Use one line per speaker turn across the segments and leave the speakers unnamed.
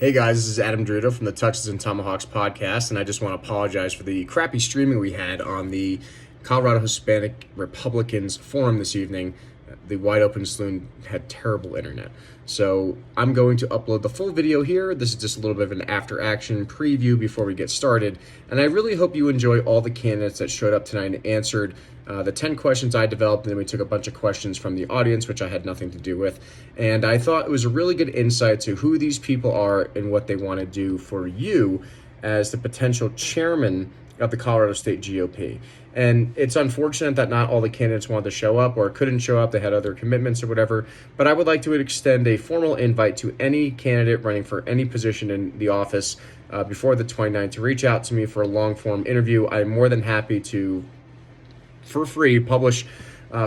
Hey guys, this is Adam Dorito from the Tuxes Tomahawks Podcast, and I just want to apologize for the crappy streaming we had on the Colorado Hispanic Republicans forum this evening. The Wide Open Saloon had terrible internet. So I'm going to upload the full video here. This is just a little bit of an after-action preview before we get started. And I really hope you enjoy all the candidates that showed up tonight and answered the 10 questions I developed, and then we took a bunch of questions from the audience, which I had nothing to do with. And I thought it was a really good insight to who these people are and what they want to do for you as the potential chairman of the Colorado State GOP. And it's unfortunate that not all the candidates wanted to show up or couldn't show up. They had other commitments or whatever. But I would like to extend a formal invite to any candidate running for any position in the office before the 29th to reach out to me for a long-form interview. I'm more than happy to, for free, publish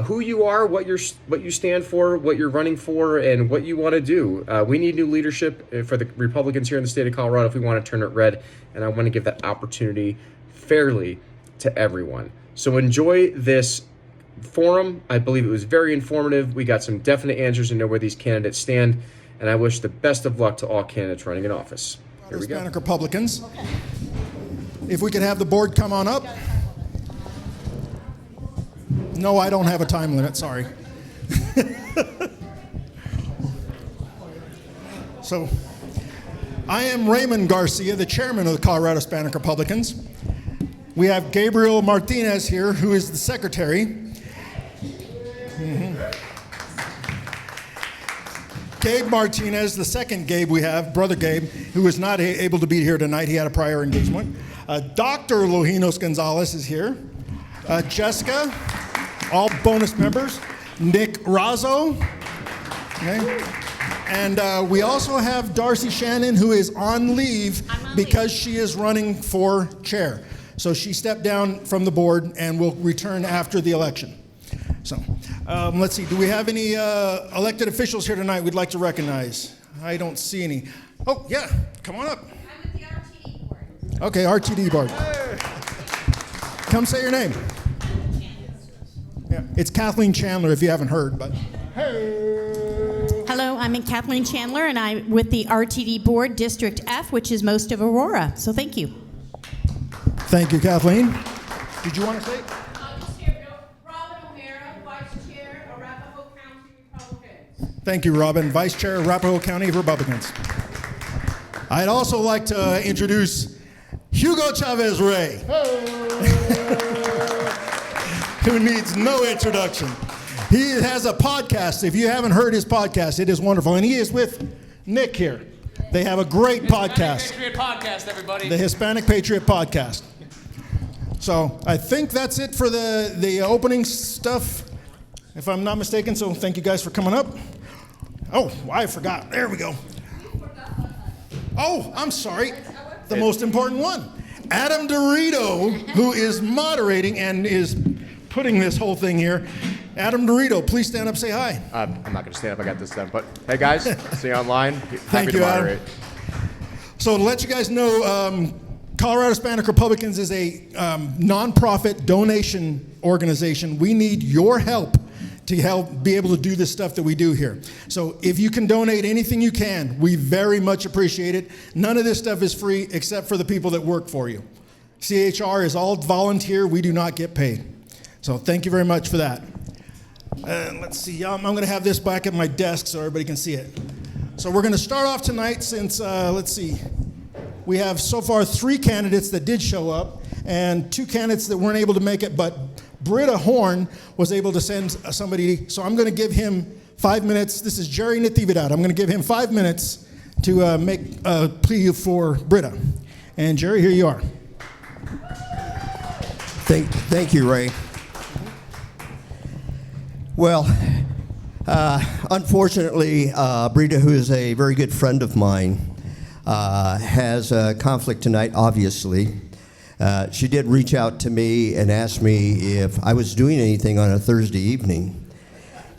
who you are, what you stand for, what you're running for, and what you want to do. We need new leadership for the Republicans here in the state of Colorado if we want to turn it red, and I want to give that opportunity fairly to everyone. So enjoy this forum. I believe it was very informative. We got some definite answers and know where these candidates stand, and I wish the best of luck to all candidates running in office. Here we go.
Hispanic Republicans. Okay. If we could have the board come on up. No, I don't have a time limit, sorry. So, I am Raymond Garcia, the chairman of the Colorado Hispanic Republicans. We have Gabriel Martinez here, who is the secretary. Gabe Martinez, the second Gabe we have, brother Gabe, who is not able to be here tonight. He had a prior engagement. Dr. Lojinos Gonzalez is here. Jessica, all bonus members. Nick Razzo. Okay. And we also have Darcy Shannon, who is on leave because she is running for chair. So she stepped down from the board and will return after the election. So let's see, do we have any elected officials here tonight we'd like to recognize? I don't see any. Oh, yeah, come on up.
I'm with the RTD board.
Okay, RTD board. Hey. Come say your name. Yeah, it's Kathleen Chandler if you haven't heard, but. Hey.
Hello, I'm Kathleen Chandler, and I'm with the RTD board, District F, which is most of Aurora. So thank you.
Thank you, Kathleen. Did you want to say?
Robin O'Hara, Vice Chair, Arapahoe County Republicans.
Thank you, Robin, Vice Chair, Arapahoe County Republicans. I'd also like to introduce Hugo Chavez Ray, who needs no introduction. He has a podcast. If you haven't heard his podcast, it is wonderful. And he is with Nick here. They have a great podcast.
Hispanic Patriot Podcast, everybody.
The Hispanic Patriot Podcast. So I think that's it for the opening stuff, if I'm not mistaken. So thank you guys for coming up. Oh, I forgot. There we go. Oh, I'm sorry. The most important one. Adam Dorito, who is moderating and is putting this whole thing here. Adam Dorito, please stand up, say hi.
I'm not going to stand up. I got this done. But hey, guys, see you online.
Thank you, Adam. So to let you guys know, Colorado Hispanic Republicans is a nonprofit donation organization. We need your help to help be able to do this stuff that we do here. So if you can donate anything you can, we very much appreciate it. None of this stuff is free except for the people that work for you. CHR is all volunteer. We do not get paid. So thank you very much for that. Let's see, I'm going to have this back at my desk so everybody can see it. So we're going to start off tonight since, let's see, we have so far 3 candidates that did show up and 2 candidates that weren't able to make it, but Britta Horn was able to send somebody, so I'm going to give him 5 minutes. This is Jerry Natividad. I'm going to give him 5 minutes to make a plea for Britta. And Jerry, here you are.
Thank you, Ray. Well, unfortunately, Britta, who is a very good friend of mine, has a conflict tonight, obviously. She did reach out to me and ask me if I was doing anything on a Thursday evening.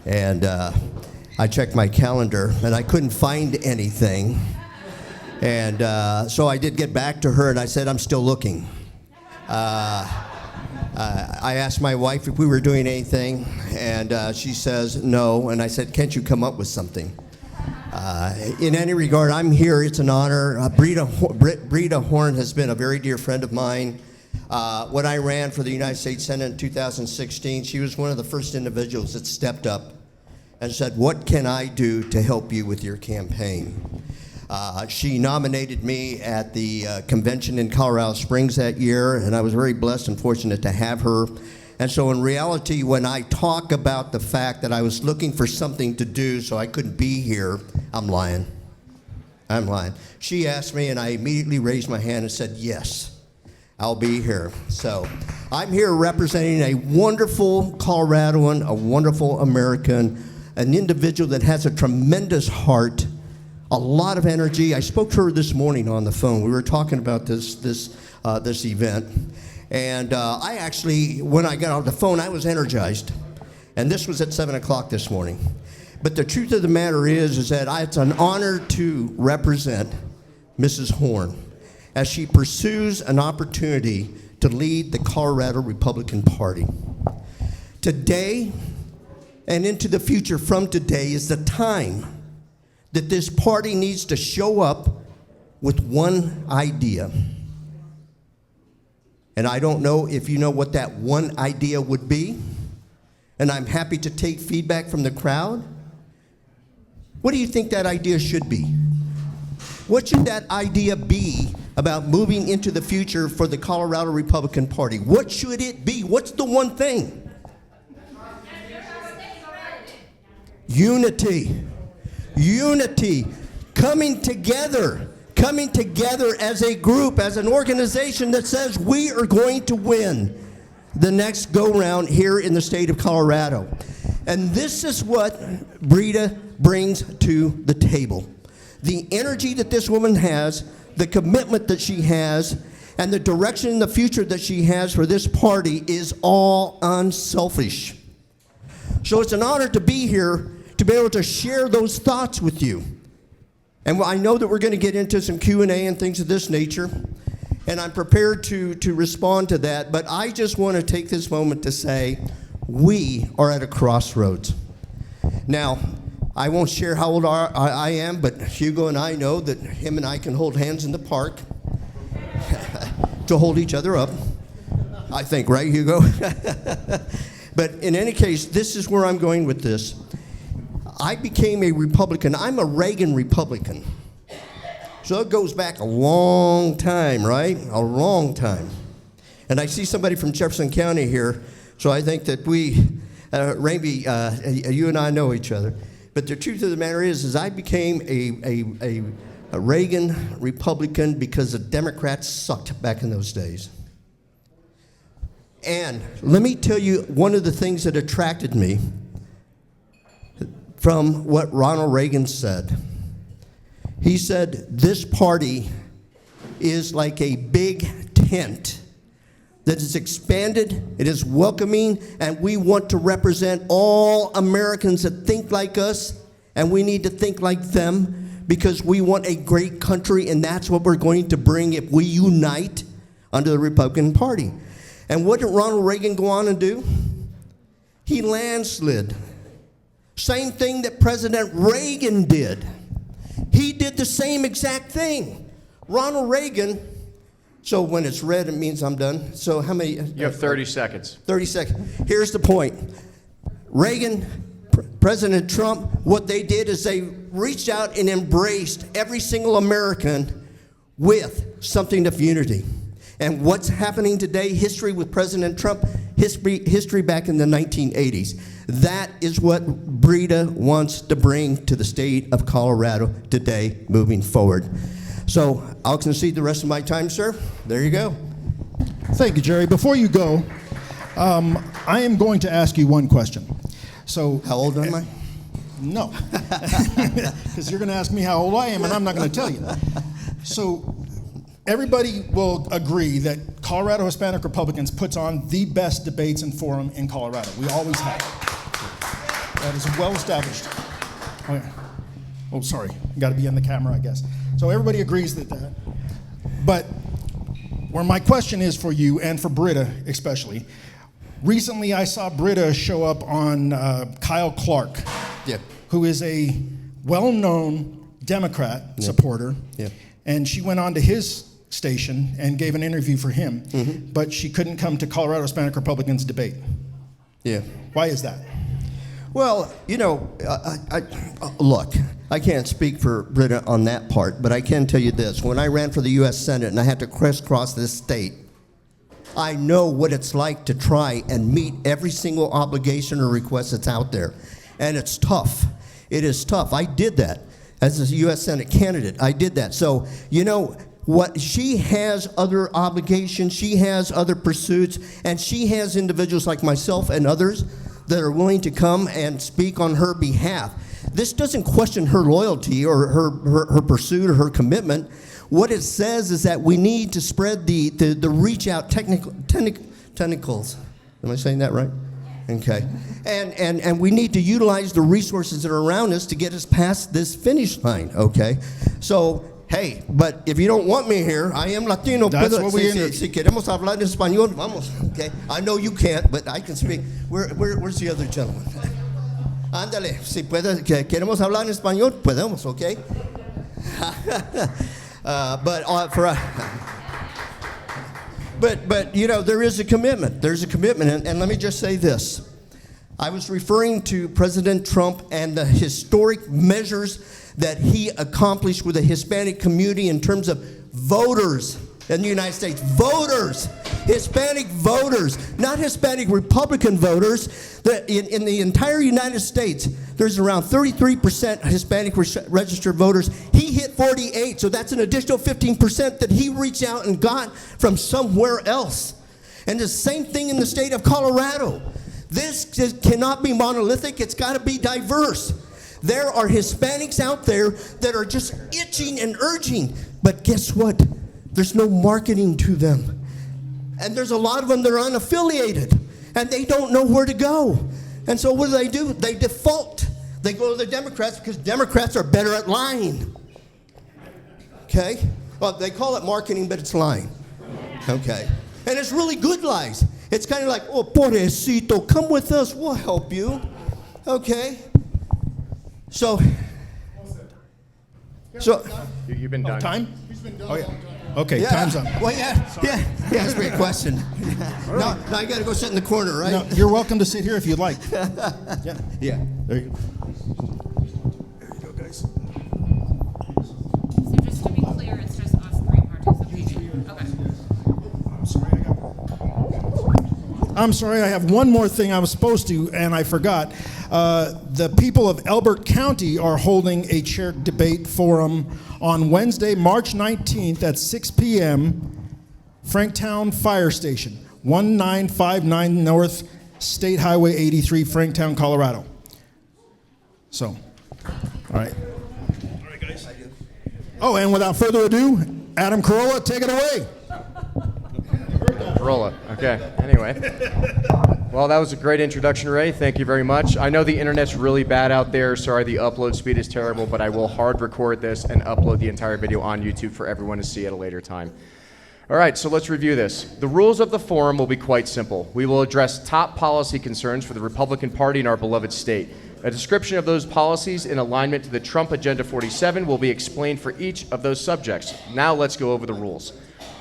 And I checked my calendar, and I couldn't find anything. And so I did get back to her, and I said, I'm still looking. I asked my wife if we were doing anything, and she says no. And I said, can't you come up with something? In any regard, I'm here. It's an honor. Brita Horn has been a very dear friend of mine. When I ran for the United States Senate in 2016, she was one of the first individuals that stepped up and said, "What can I do to help you with your campaign?" She nominated me at the convention in Colorado Springs that year, and I was very blessed and fortunate to have her. And so in reality, when I talk about the fact that I was looking for something to do so I couldn't be here, I'm lying. I'm lying. She asked me, and I immediately raised my hand and said, yes, I'll be here. So I'm here representing a wonderful Coloradoan, a wonderful American, an individual that has a tremendous heart, a lot of energy. I spoke to her this morning on the phone. We were talking about this event. And I actually, when I got off the phone, I was energized. And this was at 7 o'clock this morning. But the truth of the matter is that it's an honor to represent Mrs. Horn as she pursues an opportunity to lead the Colorado Republican Party. Today and into the future from today is the time that this party needs to show up with one idea. And I don't know if you know what that one idea would be, and I'm happy to take feedback from the crowd. What do you think that idea should be? What should that idea be about moving into the future for the Colorado Republican Party? What should it be? What's the one thing? Unity. Unity. Coming together as a group, as an organization that says we are going to win the next go-round here in the state of Colorado. And this is what Brita brings to the table. The energy that this woman has, the commitment that she has, and the direction in the future that she has for this party is all unselfish. So it's an honor to be here, to be able to share those thoughts with you. And I know that we're going to get into some Q&A and things of this nature, and I'm prepared to respond to that, but I just want to take this moment to say we are at a crossroads. Now, I won't share how old I am, but Hugo and I know that him and I can hold hands in the park to hold each other up, I think, right, Hugo? But in any case, this is where I'm going with this. I became a Republican. I'm a Reagan Republican. So it goes back a long time, right? A long time. And I see somebody from Jefferson County here, so I think that Rainby, you and I know each other. But the truth of the matter is I became a Reagan Republican because the Democrats sucked back in those days. And let me tell you one of the things that attracted me from what Ronald Reagan said. He said, this party is like a big tent that is expanded, it is welcoming, and we want to represent all Americans that think like us, and we need to think like them because we want a great country, and that's what we're going to bring if we unite under the Republican Party. And what did Ronald Reagan go on and do? He landslid. Same thing that President Reagan did. He did the same exact thing. Ronald Reagan, so when it's red, it means I'm done. So how many?
You have 30 seconds.
30 seconds. Here's the point. Reagan, President Trump, what they did is they reached out and embraced every single American with something of unity. And what's happening today, history with President Trump, history back in the 1980s. That is what Brita wants to bring to the state of Colorado today, moving forward. So I'll concede the rest of my time, sir. There you go.
Thank you, Jerry. Before you go, I am going to ask you one question. So,
how old am I?
No, because you're going to ask me how old I am, and I'm not going to tell you. So everybody will agree that Colorado Hispanic Republicans puts on the best debates and forum in Colorado. We always have. That is well established. Oh, sorry. Got to be in the camera, I guess. So everybody agrees that. But where my question is for you and for Brita especially, recently I saw Brita show up on Kyle Clark,
yeah,
who is a well-known Democrat supporter,
Yeah.
and she went on to his station and gave an interview for him, but she couldn't come to Colorado Hispanic Republicans debate.
Yeah.
Why is that?
Well, look, I can't speak for Britta on that part, but I can tell you this. When I ran for the U.S. Senate and I had to crisscross this state, I know what it's like to try and meet every single obligation or request that's out there. And it's tough. It is tough. I did that as a U.S. Senate candidate. I did that. So, what she has other obligations, she has other pursuits, and she has individuals like myself and others that are willing to come and speak on her behalf. This doesn't question her loyalty or her pursuit or her commitment. What it says is that we need to spread the reach out tentacles. Am I saying that right? Okay. And we need to utilize the resources that are around us to get us past this finish line, okay? So, hey, but if you don't want me here, I am Latino.
That's what we
si queremos hablar en español, vamos, okay? I know you can't, but I can speak. Where's the other gentleman? Ándale, si queremos hablar en español, podemos, okay? But there is a commitment. There's a commitment, and let me just say this. I was referring to President Trump and the historic measures that he accomplished with the Hispanic community in terms of voters in the United States. Voters, Hispanic voters, not Hispanic Republican voters. In the entire United States, there's around 33% Hispanic registered voters. He hit 48, so that's an additional 15% that he reached out and got from somewhere else. And the same thing in the state of Colorado. This cannot be monolithic. It's got to be diverse. There are Hispanics out there that are just itching and urging, but guess what? There's no marketing to them. And there's a lot of them that are unaffiliated, and they don't know where to go. And so what do? They default. They go to the Democrats because Democrats are better at lying. Okay? Well, they call it marketing, but it's lying. Okay? And it's really good lies. It's kind of like, oh, pobrecito, come with us, we'll help you. Okay? So
You've been done.
Time? Oh, yeah. Okay,
yeah.
time's up.
Well, yeah. Ask me a question. Now I got to go sit in the corner, right?
No, you're welcome to sit here if you'd like. Yeah.
Yeah.
There you go.
There you go, guys.
So just to be clear, it's just us three participating. Okay.
I'm sorry, I have one more thing I was supposed to, and I forgot. The people of Elbert County are holding a chair debate forum on Wednesday, March 19th at 6 p.m., Franktown Fire Station, 1959 North State Highway 83, Franktown, Colorado. So, all right. All right, guys. Oh, and without further ado, Adam Carolla, take it away.
Carolla. Okay. Anyway. Well, that was a great introduction, Ray. Thank you very much. I know the internet's really bad out there. Sorry, the upload speed is terrible, but I will hard record this and upload the entire video on YouTube for everyone to see at a later time. All right, so let's review this. The rules of the forum will be quite simple. We will address top policy concerns for the Republican Party in our beloved state. A description of those policies in alignment to the Trump Agenda 47 will be explained for each of those subjects. Now let's go over the rules.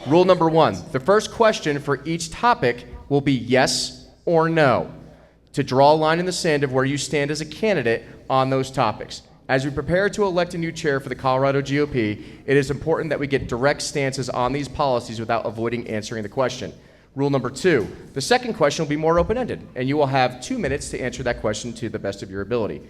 Rule number 1, the first question for each topic will be yes or no, to draw a line in the sand of where you stand as a candidate on those topics. As we prepare to elect a new chair for the Colorado GOP, it is important that we get direct stances on these policies without avoiding answering the question. Rule number 2, the second question will be more open-ended, and you will have 2 minutes to answer that question to the best of your ability.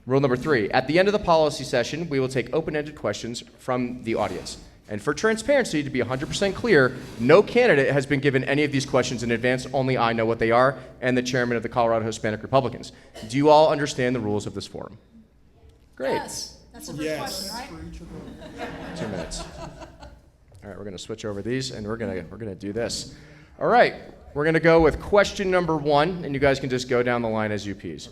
Rule number 3, at the end of the policy session, we will take open-ended questions from the audience. And for transparency, to be 100% clear, no candidate has been given any of these questions in advance. Only I know what they are, and the chairman of the Colorado Hispanic Republicans. Do you all understand the rules of this forum? Great.
Yes. That's the first question, right?
2 minutes. All right, we're going to switch over these, and we're going to do this. All right, we're going to go with question number 1, and you guys can just go down the line as you please.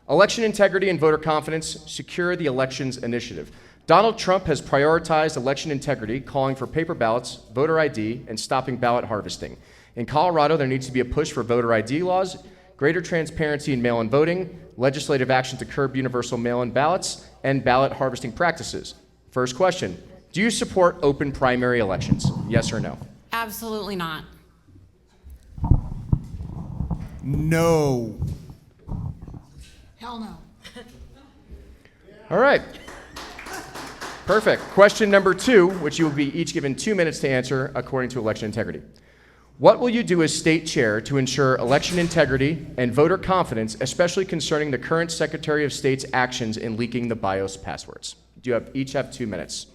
Election integrity and voter confidence, secure the elections initiative. Donald Trump has prioritized election integrity, calling for paper ballots, voter ID, and stopping ballot harvesting. In Colorado, there needs to be a push for voter ID laws, greater transparency in mail-in voting, legislative action to curb universal mail-in ballots, and ballot harvesting practices. First question, do you support open primary elections? Yes or no?
Absolutely not.
No.
Hell no.
All right. Perfect. Question number 2, which you will be each given 2 minutes to answer according to election integrity. What will you do as state chair to ensure election integrity and voter confidence, especially concerning the current Secretary of State's actions in leaking the BIOS passwords? Each have 2 minutes.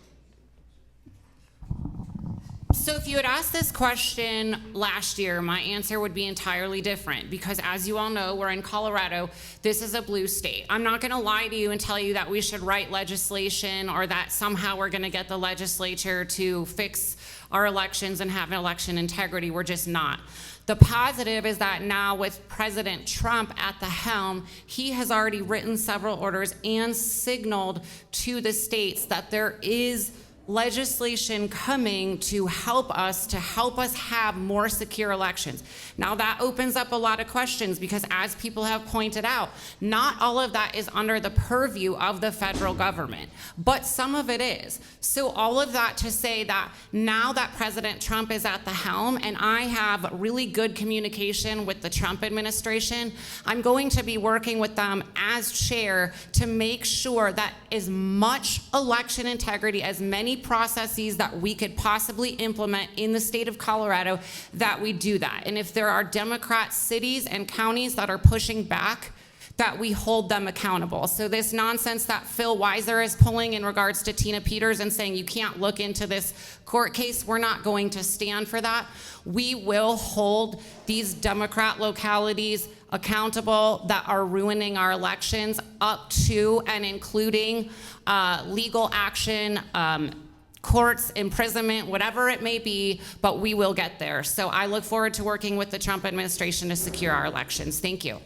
So if you had asked this question last year, my answer would be entirely different because as you all know, we're in Colorado. This is a blue state. I'm not gonna lie to you and tell you that we should write legislation or that somehow we're gonna get the legislature to fix our elections and have an election integrity. We're just not. The positive is that now with President Trump at the helm, he has already written several orders and signaled to the states that there is legislation coming to help us have more secure elections. Now that opens up a lot of questions because as people have pointed out, not all of that is under the purview of the federal government, but some of it is. So all of that to say that now that President Trump is at the helm and I have really good communication with the Trump administration, I'm going to be working with them as chair to make sure that as much election integrity, as many processes that we could possibly implement in the state of Colorado, that we do that. And if there are Democrat cities and counties that are pushing back, that we hold them accountable. So this nonsense that Phil Weiser is pulling in regards to Tina Peters and saying you can't look into this court case, we're not going to stand for that. We will hold these Democrat localities accountable that are ruining our elections up to and including legal action, courts, imprisonment, whatever it may be, but we will get there. So I look forward to working with the Trump administration to secure our elections. Thank you.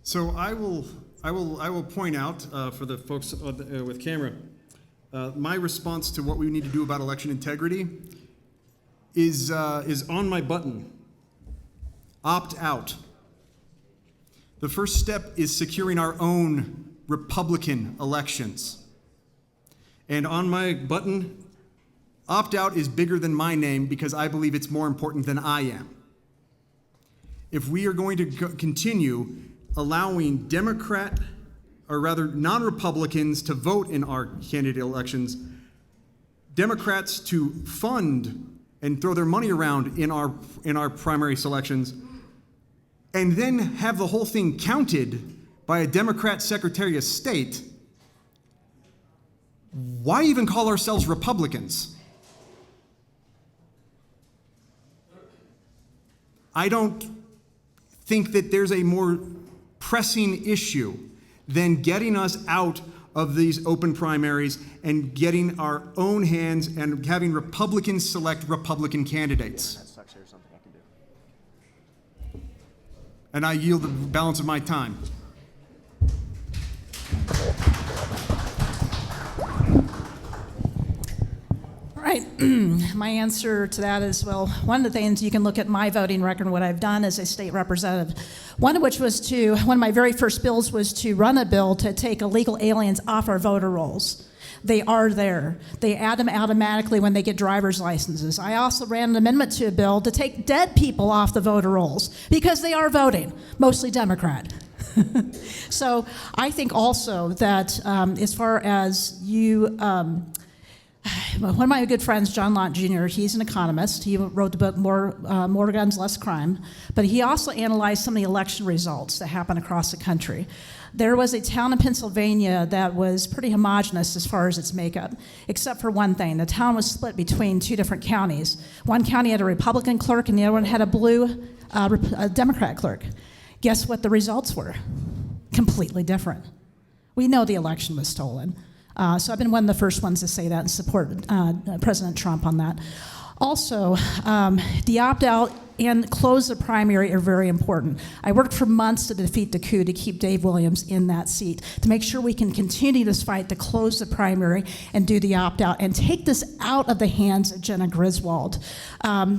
So I will point out for the folks with camera, my response to what we need to do about election integrity is on my button. Opt out. The first step is securing our own Republican elections. And on my button, opt out is bigger than my name because I believe it's more important than I am. If we are going to continue allowing Democrat, or rather non-Republicans to vote in our candidate elections, Democrats to fund and throw their money around in our primary selections, and then have the whole thing counted by a Democrat Secretary of State, why even call ourselves Republicans? I don't think that there's a more pressing issue than getting us out of these open primaries and getting our own hands and having Republicans select Republican candidates. And I yield the balance of my time.
Right. My answer to that is, well, one of the things you can look at my voting record and what I've done as a state representative. One of my very first bills was to run a bill to take illegal aliens off our voter rolls. They are there. They add them automatically when they get driver's licenses. I also ran an amendment to a bill to take dead people off the voter rolls because they are voting, mostly Democrat. So I think also that as far as you, one of my good friends, John Lott Jr., he's an economist. He wrote the book More Guns, Less Crime. But he also analyzed some of the election results that happen across the country. There was a town in Pennsylvania that was pretty homogenous as far as its makeup, except for one thing. The town was split between two different counties. One county had a Republican clerk, and the other one had a Democrat clerk. Guess what the results were? Completely different. We know the election was stolen. So I've been one of the first ones to say that and support President Trump on that. Also, the opt-out and close the primary are very important. I worked for months to defeat the coup to keep Dave Williams in that seat, to make sure we can continue this fight to close the primary and do the opt-out and take this out of the hands of Jenna Griswold.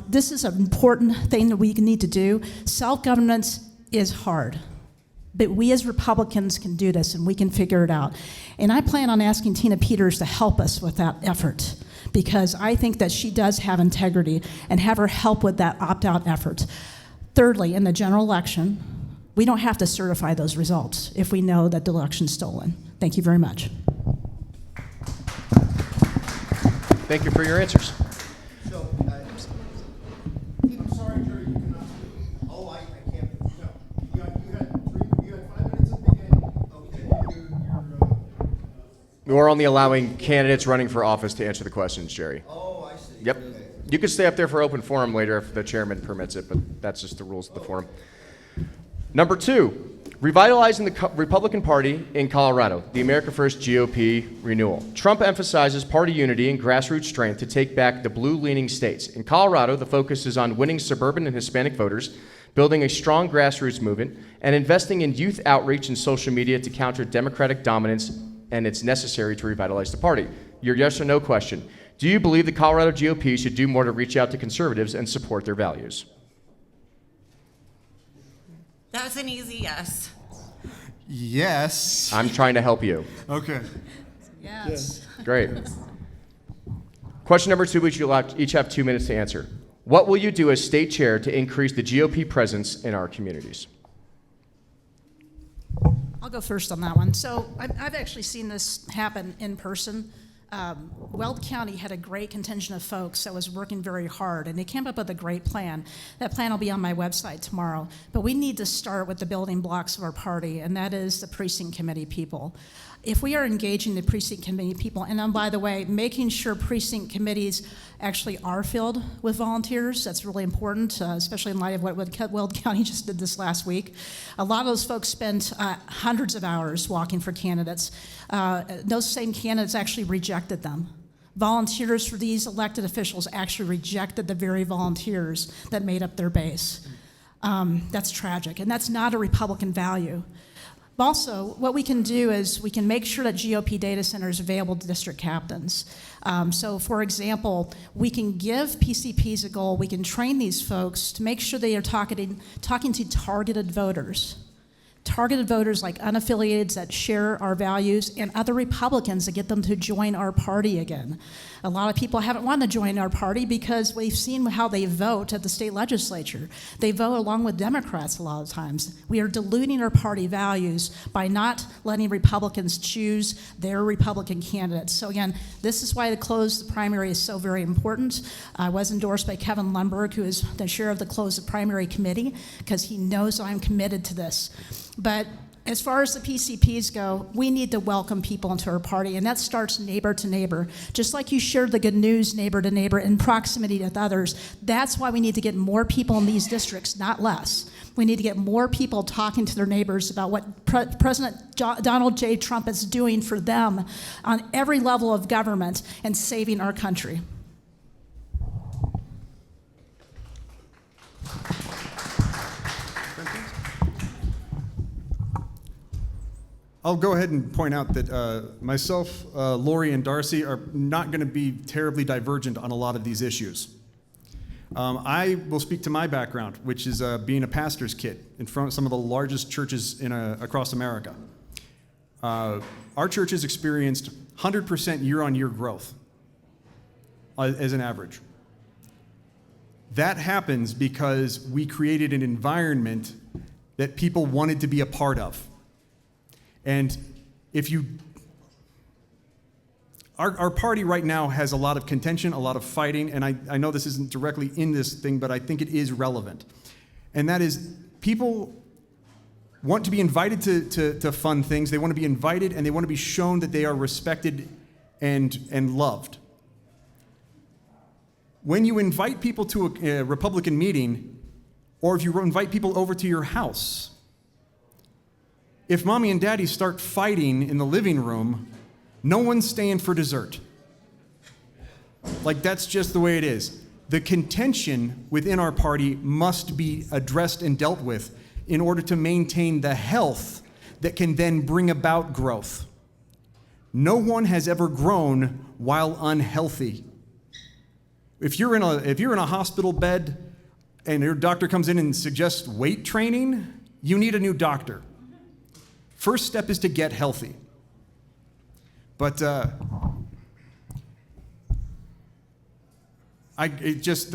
This is an important thing that we need to do. Self-governance is hard. But we as Republicans can do this, and we can figure it out. And I plan on asking Tina Peters to help us with that effort, because I think that she does have integrity, and have her help with that opt-out effort. Thirdly, in the general election, we don't have to certify those results if we know that the election's stolen. Thank you very much.
Thank you for your answers.
I'm sorry, Jerry, you cannot. Oh, I can't. No. You had 5 minutes at the beginning. Okay.
We're only allowing candidates running for office to answer the questions, Jerry.
Oh, I see.
Yep.
Okay.
You could stay up there for open forum later if the chairman permits it, but that's just the rules of the forum. Number 2, revitalizing the Republican Party in Colorado, the America First GOP renewal. Trump emphasizes party unity and grassroots strength to take back the blue-leaning states. In Colorado, the focus is on winning suburban and Hispanic voters, building a strong grassroots movement, and investing in youth outreach and social media to counter Democratic dominance, and it's necessary to revitalize the party. Your yes or no question. Do you believe the Colorado GOP should do more to reach out to conservatives and support their values?
That was an easy yes.
Yes.
I'm trying to help you.
Okay.
Yes.
Great. Question number 2, which you'll each have 2 minutes to answer. What will you do as state chair to increase the GOP presence in our communities?
I'll go first on that one. So I've actually seen this happen in person. Weld County had a great contingent of folks that was working very hard, and they came up with a great plan. That plan will be on my website tomorrow. But we need to start with the building blocks of our party, and that is the precinct committee people. If we are engaging the precinct committee people, and then, by the way, making sure precinct committees actually are filled with volunteers, that's really important, especially in light of what Weld County just did this last week. A lot of those folks spent hundreds of hours walking for candidates. Those same candidates actually rejected them. Volunteers for these elected officials actually rejected the very volunteers that made up their base. That's tragic, and that's not a Republican value. Also, what we can do is we can make sure that GOP data centers are available to district captains. So, for example, we can give PCPs a goal. We can train these folks to make sure they are talking to targeted voters like unaffiliated that share our values, and other Republicans to get them to join our party again. A lot of people haven't wanted to join our party because we've seen how they vote at the state legislature. They vote along with Democrats a lot of times. We are diluting our party values by not letting Republicans choose their Republican candidates. So again, this is why the close the primary is so very important. I was endorsed by Kevin Lundberg, who is the chair of the close the primary committee, because he knows I'm committed to this. But as far as the PCPs go, we need to welcome people into our party, and that starts neighbor to neighbor. Just like you share the good news neighbor to neighbor in proximity with others, that's why we need to get more people in these districts, not less. We need to get more people talking to their neighbors about what President Donald J. Trump is doing for them on every level of government and saving our country.
I'll go ahead and point out that myself, Lori, and Darcy are not going to be terribly divergent on a lot of these issues. I will speak to my background, which is being a pastor's kid in front of some of the largest churches across America. Our church has experienced 100% year-on-year growth as an average. That happens because we created an environment that people wanted to be a part of. And if you, our party right now has a lot of contention, a lot of fighting, and I know this isn't directly in this thing, but I think it is relevant. And that is, people want to be invited to fun things. They want to be invited, and they want to be shown that they are respected and loved. When you invite people to a Republican meeting, or if you invite people over to your house, if mommy and daddy start fighting in the living room, no one's staying for dessert. Like, that's just the way it is. The contention within our party must be addressed and dealt with in order to maintain the health that can then bring about growth. No one has ever grown while unhealthy. If you're in a hospital bed and your doctor comes in and suggests weight training, you need a new doctor. First step is to get healthy. But it's just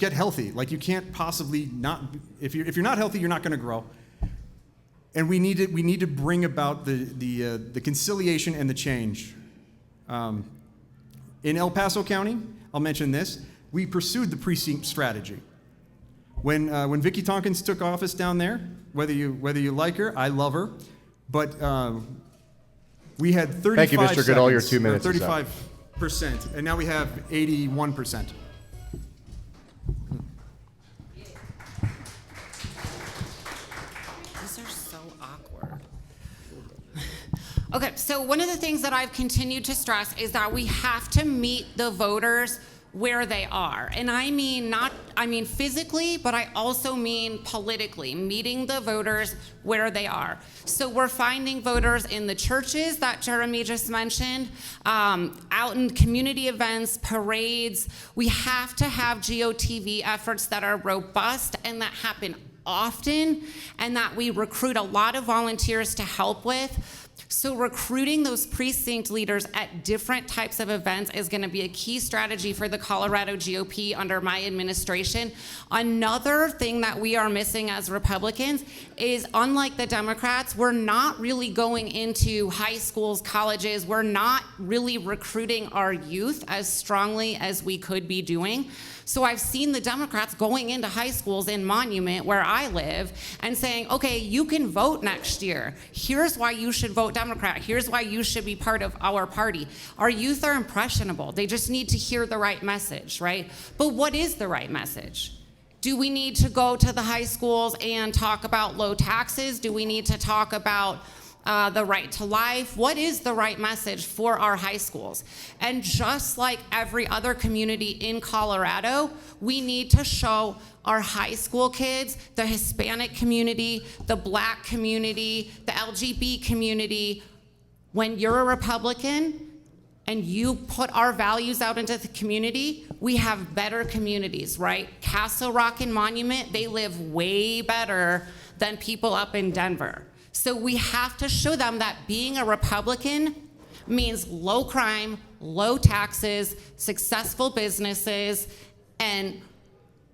get healthy. Like, you can't possibly not, if you're not healthy, you're not going to grow. And we need to bring about the conciliation and the change. In El Paso County, I'll mention this, we pursued the precinct strategy. When Vicki Tompkins took office down there, whether you like her, I love her, but we had 35
Thank you, Mr. Goodall. Your 2 minutes is up.
35%, and now we have 81%.
These are so awkward. Okay, so one of the things that I've continued to stress is that we have to meet the voters where they are. And I mean physically, but I also mean politically, meeting the voters where they are. So we're finding voters in the churches that Jeremy just mentioned, out in community events, parades. We have to have GOTV efforts that are robust and that happen often, and that we recruit a lot of volunteers to help with. So recruiting those precinct leaders at different types of events is going to be a key strategy for the Colorado GOP under my administration. Another thing that we are missing as Republicans is, unlike the Democrats, we're not really going into high schools, colleges. We're not really recruiting our youth as strongly as we could be doing. So I've seen the Democrats going into high schools in Monument, where I live, and saying, okay, you can vote next year. Here's why you should vote Democrat. Here's why you should be part of our party. Our youth are impressionable. They just need to hear the right message, right? But what is the right message? Do we need to go to the high schools and talk about low taxes? Do we need to talk about the right to life? What is the right message for our high schools? And just like every other community in Colorado, we need to show our high school kids, the Hispanic community, the Black community, the LGBT community, when you're a Republican and you put our values out into the community, we have better communities, right? Castle Rock and Monument, they live way better than people up in Denver. So we have to show them that being a Republican means low crime, low taxes, successful businesses, and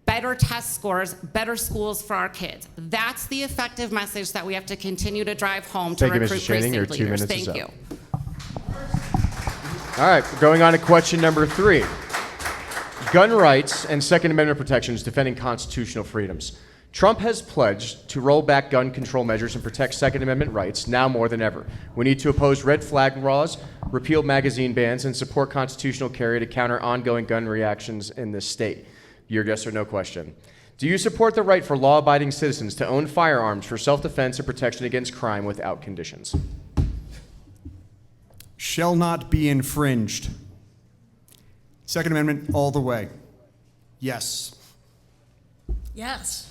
better test scores, better schools for our kids. That's the effective message that we have to continue to drive home to recruit precinct leaders. Thank you, Mr. Channing. Your 2 minutes is up. Thank you.
All right, going on to question number 3. Gun rights and Second Amendment protections defending constitutional freedoms. Trump has pledged to roll back gun control measures and protect Second Amendment rights now more than ever. We need to oppose red flag laws, repeal magazine bans, and support constitutional carry to counter ongoing gun reactions in this state. Your yes or no question. Do you support the right for law-abiding citizens to own firearms for self-defense and protection against crime without conditions?
Shall not be infringed. Second Amendment all the way. Yes.
Yes.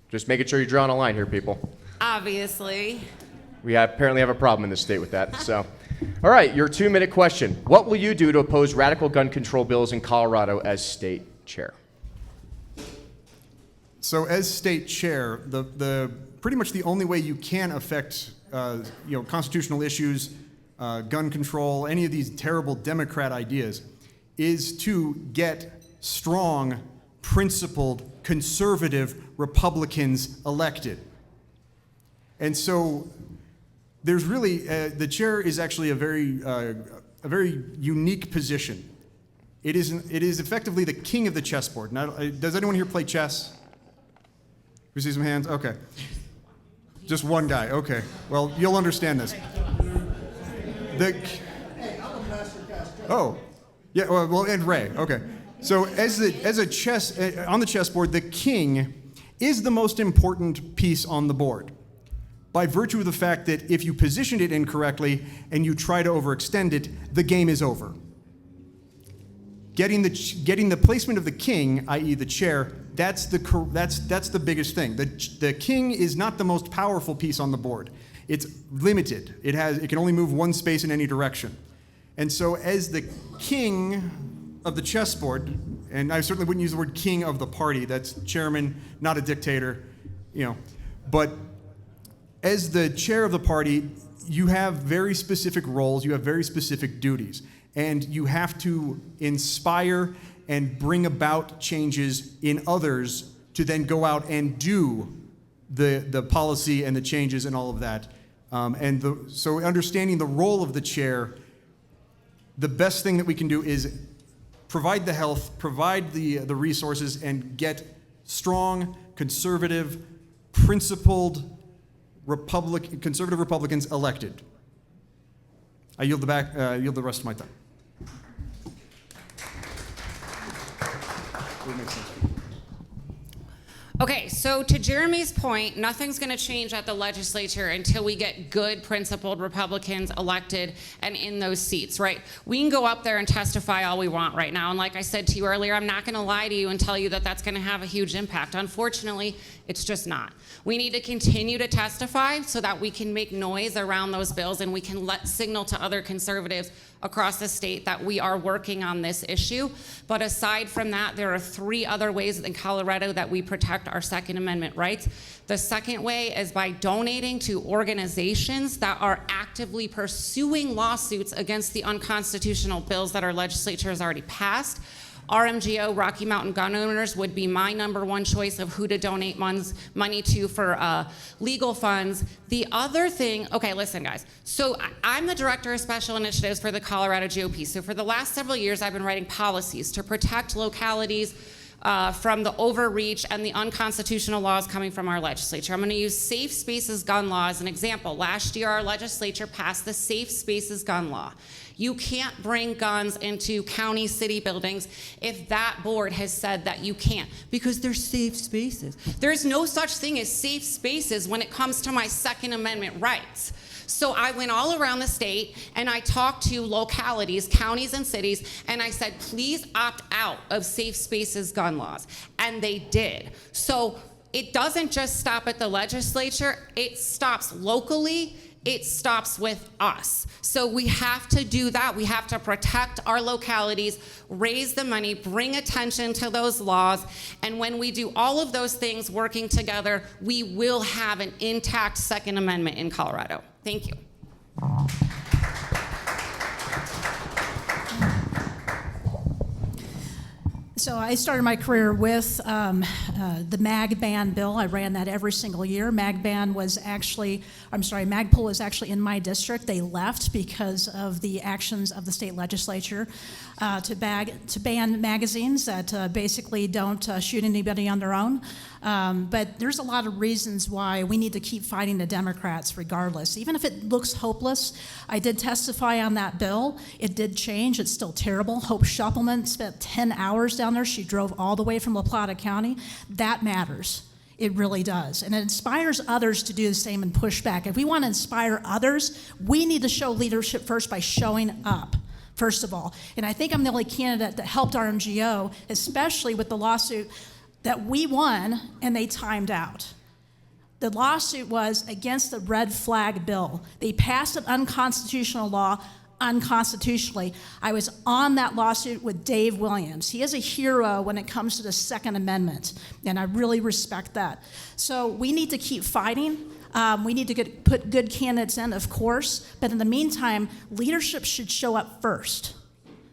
Just making sure you're drawing a line here, people.
Obviously.
We apparently have a problem in this state with that. So, all right, your 2-minute question. What will you do to oppose radical gun control bills in Colorado as state chair?
So, as state chair, the pretty much the only way you can affect constitutional issues, gun control, any of these terrible Democrat ideas, is to get strong, principled, conservative Republicans elected. And so there's really, the chair is actually a very unique position. It is effectively the king of the chessboard. Now, does anyone here play chess? We see some hands? Okay. Just one guy, okay. Well, you'll understand this. Yeah, well, and Ray, okay. So on the chessboard, the king is the most important piece on the board, by virtue of the fact that if you positioned it incorrectly and you try to overextend it, the game is over. getting the placement of the king, i.e. the chair, that's the biggest thing. The king is not the most powerful piece on the board. It's limited. It can only move one space in any direction. And so as the king of the chessboard, and I certainly wouldn't use the word king of the party, that's chairman, not a dictator, but as the chair of the party, you have very specific roles, you have very specific duties, and you have to inspire and bring about changes in others to then go out and do the policy and the changes and all of that. So understanding the role of the chair, the best thing that we can do is provide the health, provide the resources, and get strong, conservative, principled conservative Republicans elected. I yield the rest of my time.
Okay, so to Jeremy's point, nothing's going to change at the legislature until we get good, principled Republicans elected and in those seats, right? We can go up there and testify all we want right now. And like I said to you earlier, I'm not going to lie to you and tell you that that's going to have a huge impact. Unfortunately, it's just not. We need to continue to testify so that we can make noise around those bills and we can signal to other conservatives across the state that we are working on this issue. But aside from that, there are 3 other ways in Colorado that we protect our Second Amendment rights. The second way is by donating to organizations that are actively pursuing lawsuits against the unconstitutional bills that our legislature has already passed. RMGO, Rocky Mountain Gun Owners, would be my #1 choice of who to donate money to for legal funds. The other thing, okay, listen, guys. So I'm the Director of Special Initiatives for the Colorado GOP. So for the last several years, I've been writing policies to protect localities from the overreach and the unconstitutional laws coming from our legislature. I'm going to use Safe Spaces gun law as an example. Last year, our legislature passed the Safe Spaces gun law. You can't bring guns into county city buildings if that board has said that you can't, because they're safe spaces. There's no such thing as safe spaces when it comes to my Second Amendment rights. So I went all around the state and I talked to localities, counties and cities, and I said, please opt out of Safe Spaces gun laws. And they did. So it doesn't just stop at the legislature, it stops locally. It stops with us. So we have to do that. We have to protect our localities, raise the money, bring attention to those laws. And when we do all of those things working together, we will have an intact Second Amendment in Colorado. Thank you.
So I started my career with the mag ban bill. I ran that every single year. Magpul was actually in my district. They left because of the actions of the state legislature to ban magazines that basically don't shoot anybody on their own. But there's a lot of reasons why we need to keep fighting the Democrats regardless. Even if it looks hopeless, I did testify on that bill. It did change. It's still terrible. Hope Schuppelman spent 10 hours down there. She drove all the way from La Plata County. That matters. It really does. And it inspires others to do the same and push back. If we want to inspire others, we need to show leadership first by showing up, first of all. And I think I'm the only candidate that helped RMGO, especially with the lawsuit that we won and they timed out. The lawsuit was against the red flag bill. They passed an unconstitutional law unconstitutionally. I was on that lawsuit with Dave Williams. He is a hero when it comes to the Second Amendment, and I really respect that. So we need to keep fighting. We need to put good candidates in, of course, but in the meantime, leadership should show up first.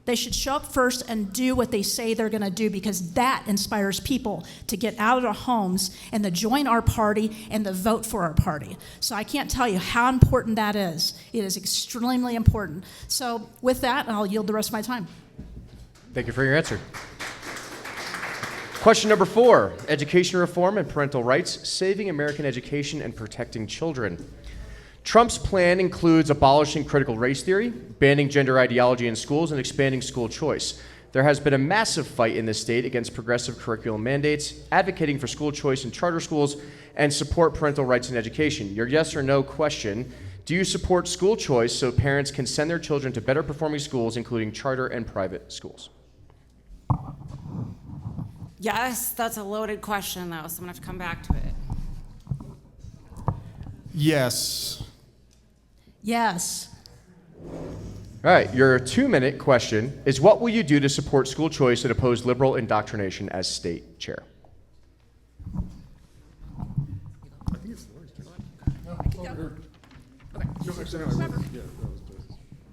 They should show up first and do what they say they're going to do, because that inspires people to get out of their homes and to join our party and to vote for our party. So I can't tell you how important that is. It is extremely important. So with that, I'll yield the rest of my time.
Thank you for your answer. Question number 4, education reform and parental rights, saving American education and protecting children. Trump's plan includes abolishing critical race theory, banning gender ideology in schools, and expanding school choice. There has been a massive fight in this state against progressive curriculum mandates, advocating for school choice in charter schools, and support parental rights in education. Your yes or no question: do you support school choice so parents can send their children to better performing schools, including charter and private schools?
Yes, that's a loaded question, though, so I'm going to have to come back to it.
Yes.
Yes.
All right, your 2-minute question is, what will you do to support school choice and oppose liberal indoctrination as state chair?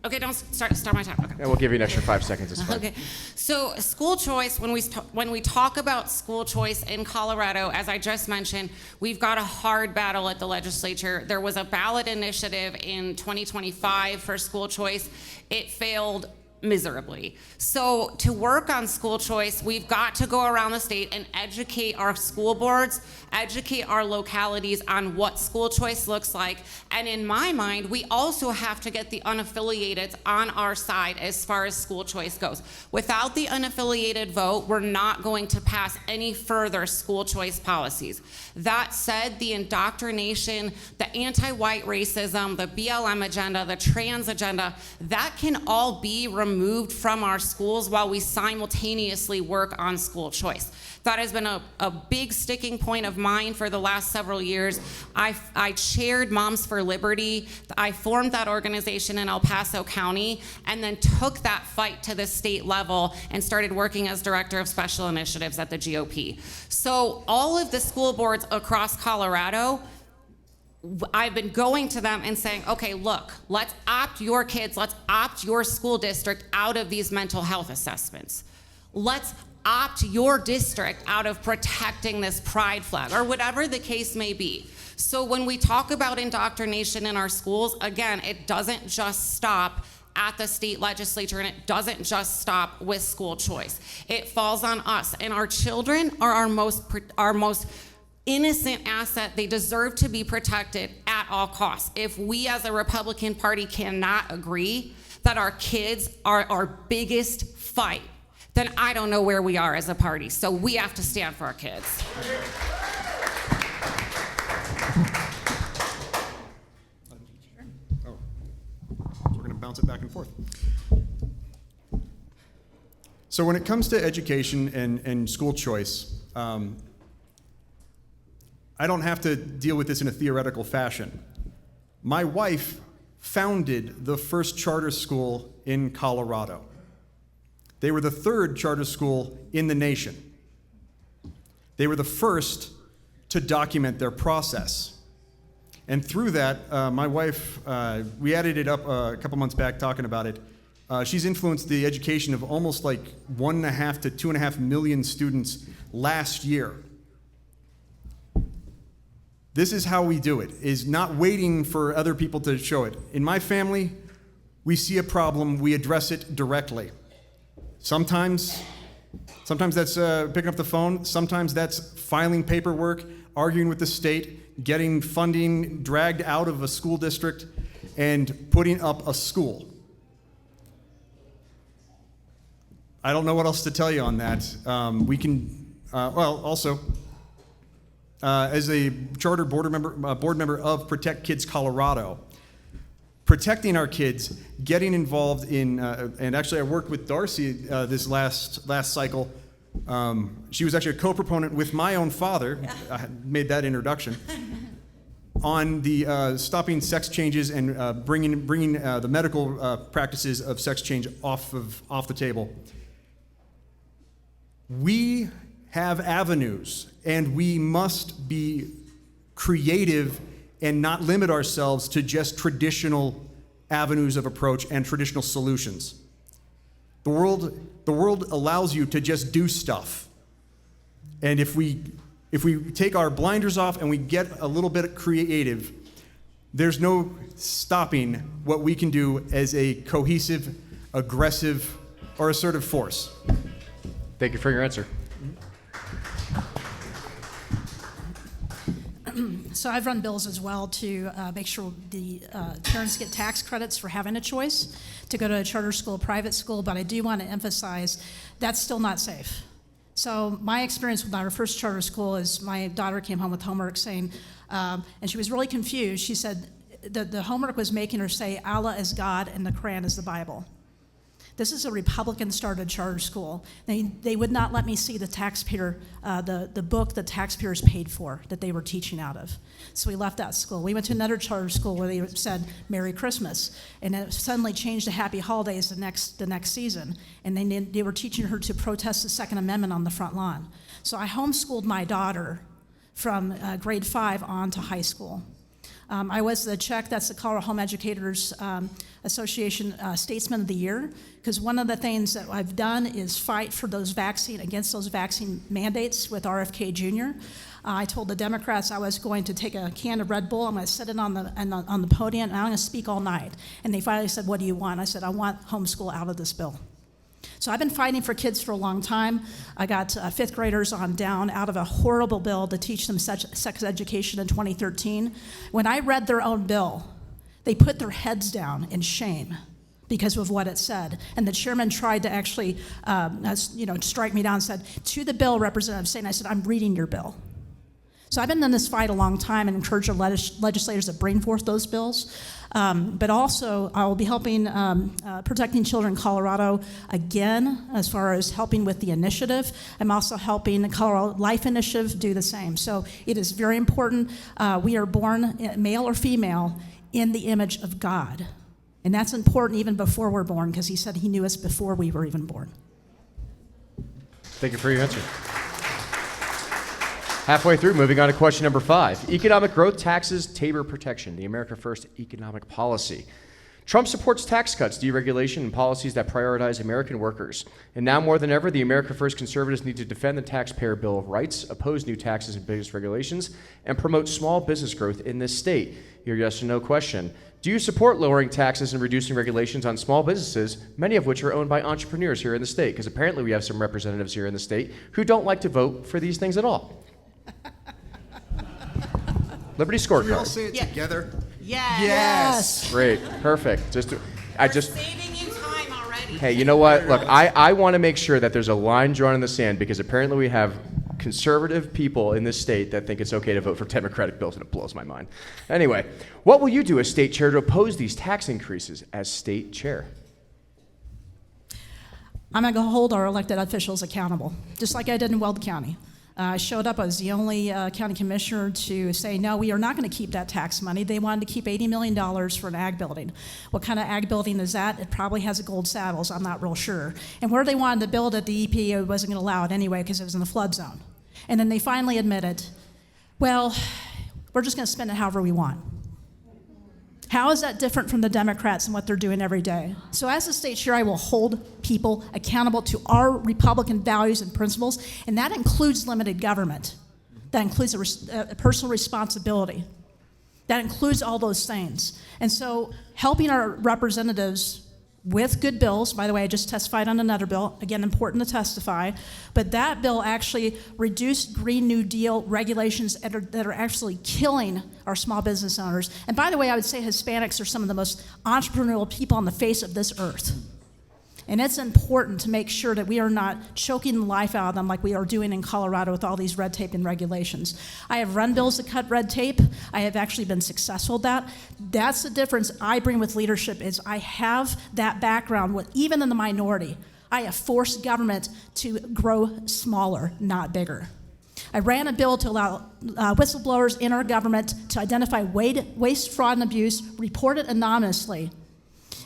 Okay, don't start my time. Okay.
And we'll give you an extra 5 seconds. It's fine.
Okay, so school choice, when we talk about school choice in Colorado, as I just mentioned, we've got a hard battle at the legislature. There was a ballot initiative in 2025 for school choice. It failed miserably. So to work on school choice, we've got to go around the state and educate our school boards, educate our localities on what school choice looks like. And in my mind, we also have to get the unaffiliated on our side as far as school choice goes. Without the unaffiliated vote, we're not going to pass any further school choice policies. That said, the indoctrination, the anti-white racism, the BLM agenda, the trans agenda, that can all be removed from our schools while we simultaneously work on school choice. That has been a big sticking point of mine for the last several years. I chaired Moms for Liberty. I formed that organization in El Paso County and then took that fight to the state level and started working as director of special initiatives at the GOP. So all of the school boards across Colorado, I've been going to them and saying, okay, look, let's opt your kids, let's opt your school district out of these mental health assessments. Let's opt your district out of protecting this pride flag, or whatever the case may be. So when we talk about indoctrination in our schools, again, it doesn't just stop at the state legislature, and it doesn't just stop with school choice. It falls on us, and our children are our most innocent asset. They deserve to be protected at all costs. If we as a Republican Party cannot agree that our kids are our biggest fight, then I don't know where we are as a party. So we have to stand for our kids.
Oh, we're going to bounce it back and forth. So when it comes to education and school choice, I don't have to deal with this in a theoretical fashion. My wife founded the first charter school in Colorado. They were the third charter school in the nation. They were the first to document their process. And through that, my wife, we added it up a couple months back talking about it. She's influenced the education of almost like 1.5 to 2.5 million students last year. This is how we do it, is not waiting for other people to show it. In my family, we see a problem, we address it directly. Sometimes that's picking up the phone. Sometimes that's filing paperwork, arguing with the state, getting funding dragged out of a school district, and putting up a school. I don't know what else to tell you on that. As a charter board member of Protect Kids Colorado, protecting our kids, getting involved in, and actually I worked with Darcy this last cycle. She was actually a co-proponent with my own father, I made that introduction, on the stopping sex changes and bringing the medical practices of sex change off the table. We have avenues, and we must be creative and not limit ourselves to just traditional avenues of approach and traditional solutions. The world allows you to just do stuff. And if we take our blinders off and we get a little bit creative, there's no stopping what we can do as a cohesive, aggressive, or assertive force.
Thank you for your answer.
So I've run bills as well to make sure the parents get tax credits for having a choice to go to a charter school, private school, but I do want to emphasize that's still not safe. So my experience with our first charter school is my daughter came home with homework saying, and she was really confused. She said the homework was making her say Allah is God and the Quran is the Bible. This is a Republican-started charter school. They would not let me see the taxpayer, the book the taxpayers paid for that they were teaching out of. So we left that school. We went to another charter school where they said Merry Christmas, and it suddenly changed to Happy Holidays the next season. And they were teaching her to protest the Second Amendment on the front lawn. So I homeschooled my daughter from grade 5 on to high school. I was the CHEC, that's the Colorado Home Educators Association Statesman of the Year, because one of the things that I've done is fight for against those vaccine mandates with RFK Jr. I told the Democrats I was going to take a can of Red Bull, I'm going to sit it on the podium, and I'm going to speak all night. And they finally said, what do you want? I said, I want homeschool out of this bill. So I've been fighting for kids for a long time. I got fifth graders on down out of a horrible bill to teach them sex education in 2013. When I read their own bill, they put their heads down in shame because of what it said. And the chairman tried to actually strike me down and said, to the bill, Representative Stain, I said, I'm reading your bill. So I've been in this fight a long time and encourage the legislators to bring forth those bills. But also, I will be helping Protecting Children in Colorado again, as far as helping with the initiative. I'm also helping the Colorado Life Initiative do the same. So it is very important. We are born, male or female, in the image of God. And that's important even before we're born, because he said he knew us before we were even born.
Thank you for your answer. Halfway through, moving on to question number 5. Economic growth, taxes, Tabor protection, the America First economic policy. Trump supports tax cuts, deregulation, and policies that prioritize American workers. And now more than ever, the America First conservatives need to defend the taxpayer Bill of Rights, oppose new taxes and business regulations, and promote small business growth in this state. Your yes or no question. Do you support lowering taxes and reducing regulations on small businesses, many of which are owned by entrepreneurs here in the state? Because apparently we have some representatives here in the state who don't like to vote for these things at all. Liberty scorecard.
Can we all say it together?
Yes.
Great, perfect.
We're saving you time already.
Hey, you know what? Look, I want to make sure that there's a line drawn in the sand, because apparently we have conservative people in this state that think it's okay to vote for Democratic bills, and it blows my mind. Anyway, what will you do as state chair to oppose these tax increases as state chair?
I'm going to hold our elected officials accountable, just like I did in Weld County. I showed up, I was the only county commissioner to say, no, we are not going to keep that tax money. They wanted to keep $80 million for an ag building. What kind of ag building is that? It probably has a gold saddles, I'm not real sure. And where they wanted to build it, the EPA wasn't going to allow it anyway because it was in the flood zone. And then they finally admitted, well, we're just going to spend it however we want. How is that different from the Democrats and what they're doing every day? So as a state chair, I will hold people accountable to our Republican values and principles, and that includes limited government. That includes a personal responsibility. That includes all those things. And so helping our representatives with good bills, by the way, I just testified on another bill, again, important to testify, but that bill actually reduced Green New Deal regulations that are actually killing our small business owners. And by the way, I would say Hispanics are some of the most entrepreneurial people on the face of this earth. And it's important to make sure that we are not choking the life out of them like we are doing in Colorado with all these red tape and regulations. I have run bills that cut red tape. I have actually been successful at that. That's the difference I bring with leadership is I have that background with even in the minority. I have forced government to grow smaller, not bigger. I ran a bill to allow whistleblowers in our government to identify waste, fraud, and abuse, report it anonymously.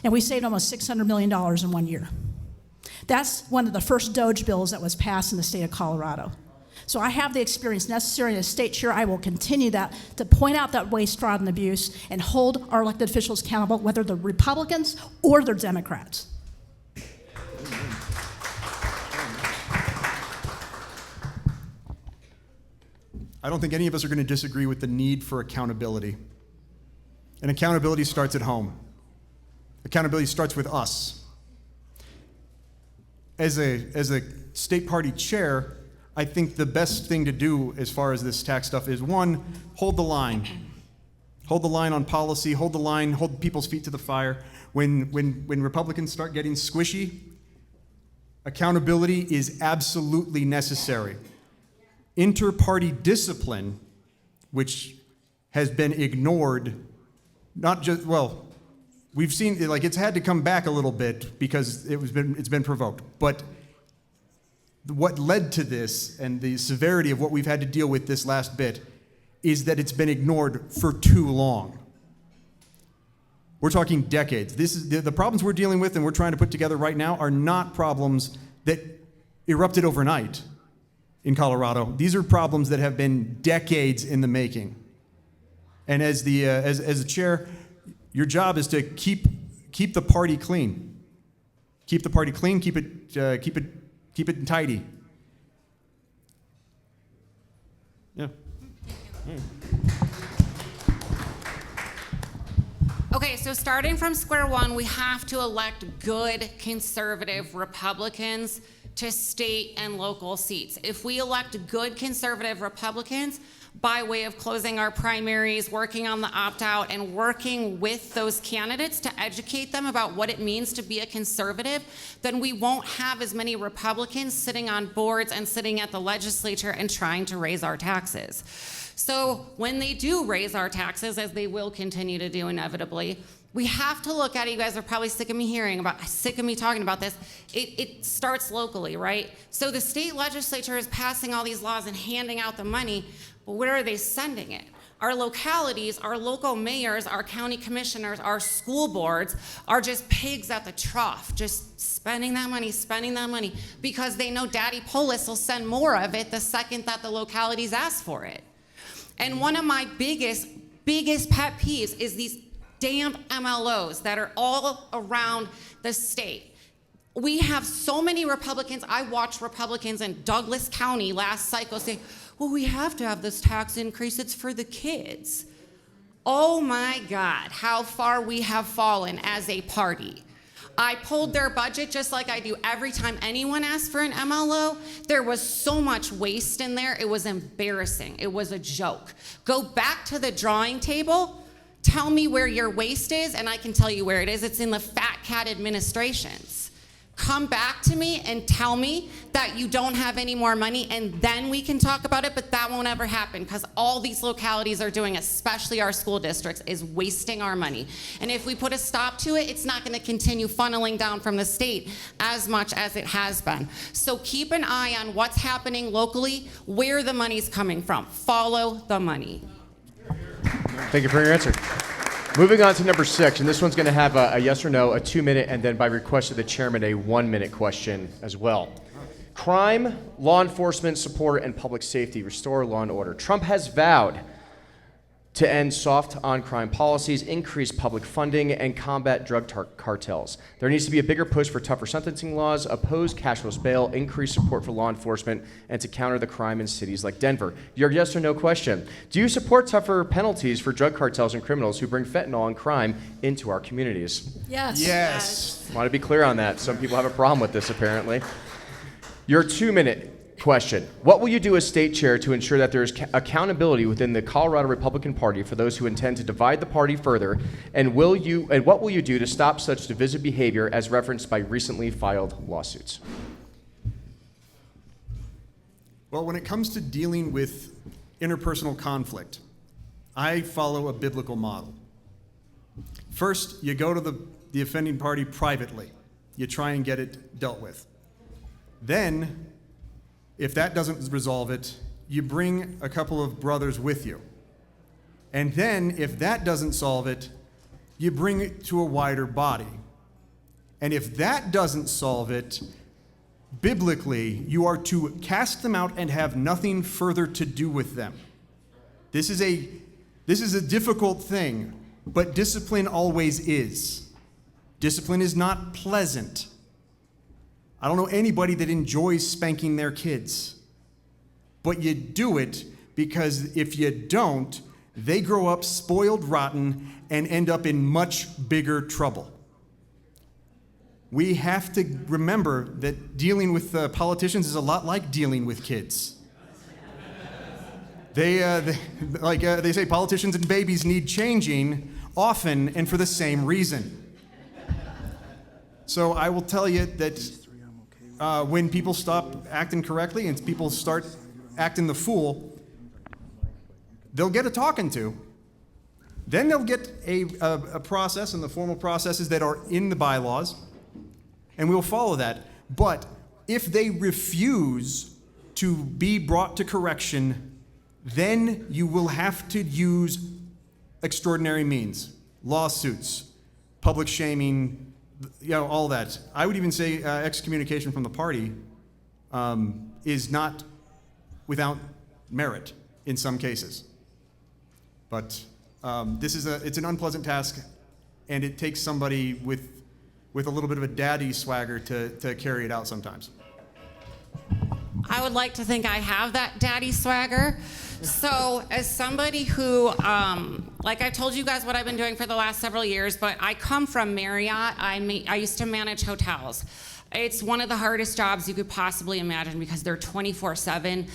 And we saved almost $600 million in 1 year. That's one of the first DOGE bills that was passed in the state of Colorado. So I have the experience necessary as state chair. I will continue that to point out that waste, fraud, and abuse and hold our elected officials accountable, whether they're Republicans or they're Democrats.
I don't think any of us are going to disagree with the need for accountability. And accountability starts at home. Accountability starts with us. As a state party chair, I think the best thing to do as far as this tax stuff is, one, hold the line. Hold the line on policy, hold the line, hold people's feet to the fire. When Republicans start getting squishy, accountability is absolutely necessary. Inter-party discipline, which has been ignored, not just, well, we've seen, like, it's had to come back a little bit because it's been provoked. But what led to this and the severity of what we've had to deal with this last bit is that it's been ignored for too long. We're talking decades. This is the problems we're dealing with and we're trying to put together right now are not problems that erupted overnight in Colorado. These are problems that have been decades in the making. And as the chair, your job is to keep the party clean. Keep the party clean. Keep it tidy. Yeah.
Okay, so starting from square one, we have to elect good conservative Republicans to state and local seats. If we elect good conservative Republicans, by way of closing our primaries, working on the opt-out, and working with those candidates to educate them about what it means to be a conservative, then we won't have as many Republicans sitting on boards and sitting at the legislature and trying to raise our taxes. So when they do raise our taxes, as they will continue to do inevitably, we have to look at it. You guys are probably sick of me talking about this. It starts locally, right? So the state legislature is passing all these laws and handing out the money, but where are they sending it? Our localities, our local mayors, our county commissioners, our school boards are just pigs at the trough, just spending that money because they know Daddy Polis will send more of it the second that the localities ask for it. And one of my biggest pet peeves is these damn MLOs that are all around the state. We have so many Republicans. I watched Republicans in Douglas County last cycle say, well, we have to have this tax increase. It's for the kids. Oh my God, how far we have fallen as a party. I pulled their budget just like I do every time anyone asks for an MLO. There was so much waste in there. It was embarrassing. It was a joke. Go back to the drawing table. Tell me where your waste is, and I can tell you where it is. It's in the fat cat administrations. Come back to me and tell me that you don't have any more money, and then we can talk about it, but that won't ever happen because all these localities are doing, especially our school districts, is wasting our money. And if we put a stop to it, it's not going to continue funneling down from the state as much as it has been. So keep an eye on what's happening locally, where the money's coming from. Follow the money.
Thank you for your answer. Moving on to number 6, and this one's going to have a yes or no, a 2-minute, and then by request of the chairman, a 1-minute question as well. Crime, law enforcement support, and public safety. Restore law and order. Trump has vowed to end soft on-crime policies, increase public funding, and combat drug cartels. There needs to be a bigger push for tougher sentencing laws, oppose cashless bail, increase support for law enforcement, and to counter the crime in cities like Denver. Your yes or no question. Do you support tougher penalties for drug cartels and criminals who bring fentanyl and crime into our communities?
Yes.
Yes.
I want to be clear on that. Some people have a problem with this, apparently. Your 2-minute question. What will you do as state chair to ensure that there is accountability within the Colorado Republican Party for those who intend to divide the party further? And what will you do to stop such divisive behavior as referenced by recently filed lawsuits?
Well, when it comes to dealing with interpersonal conflict, I follow a biblical model. First, you go to the offending party privately. You try and get it dealt with. Then, if that doesn't resolve it, you bring a couple of brothers with you. And then, if that doesn't solve it, you bring it to a wider body. And if that doesn't solve it, biblically, you are to cast them out and have nothing further to do with them. This is a difficult thing, but discipline always is. Discipline is not pleasant. I don't know anybody that enjoys spanking their kids. But you do it because if you don't, they grow up spoiled rotten and end up in much bigger trouble. We have to remember that dealing with politicians is a lot like dealing with kids. They say politicians and babies need changing often and for the same reason. So I will tell you that when people stop acting correctly and people start acting the fool, they'll get a talking to. Then they'll get a process, and the formal processes that are in the bylaws, and we'll follow that. But if they refuse to be brought to correction, then you will have to use extraordinary means, lawsuits, public shaming, all that. I would even say excommunication from the party is not without merit in some cases. But it's an unpleasant task, and it takes somebody with a little bit of a daddy swagger to carry it out sometimes.
I would like to think I have that daddy swagger. So as somebody who, like I told you guys what I've been doing for the last several years, but I come from Marriott. I used to manage hotels. It's one of the hardest jobs you could possibly imagine because they're 24/7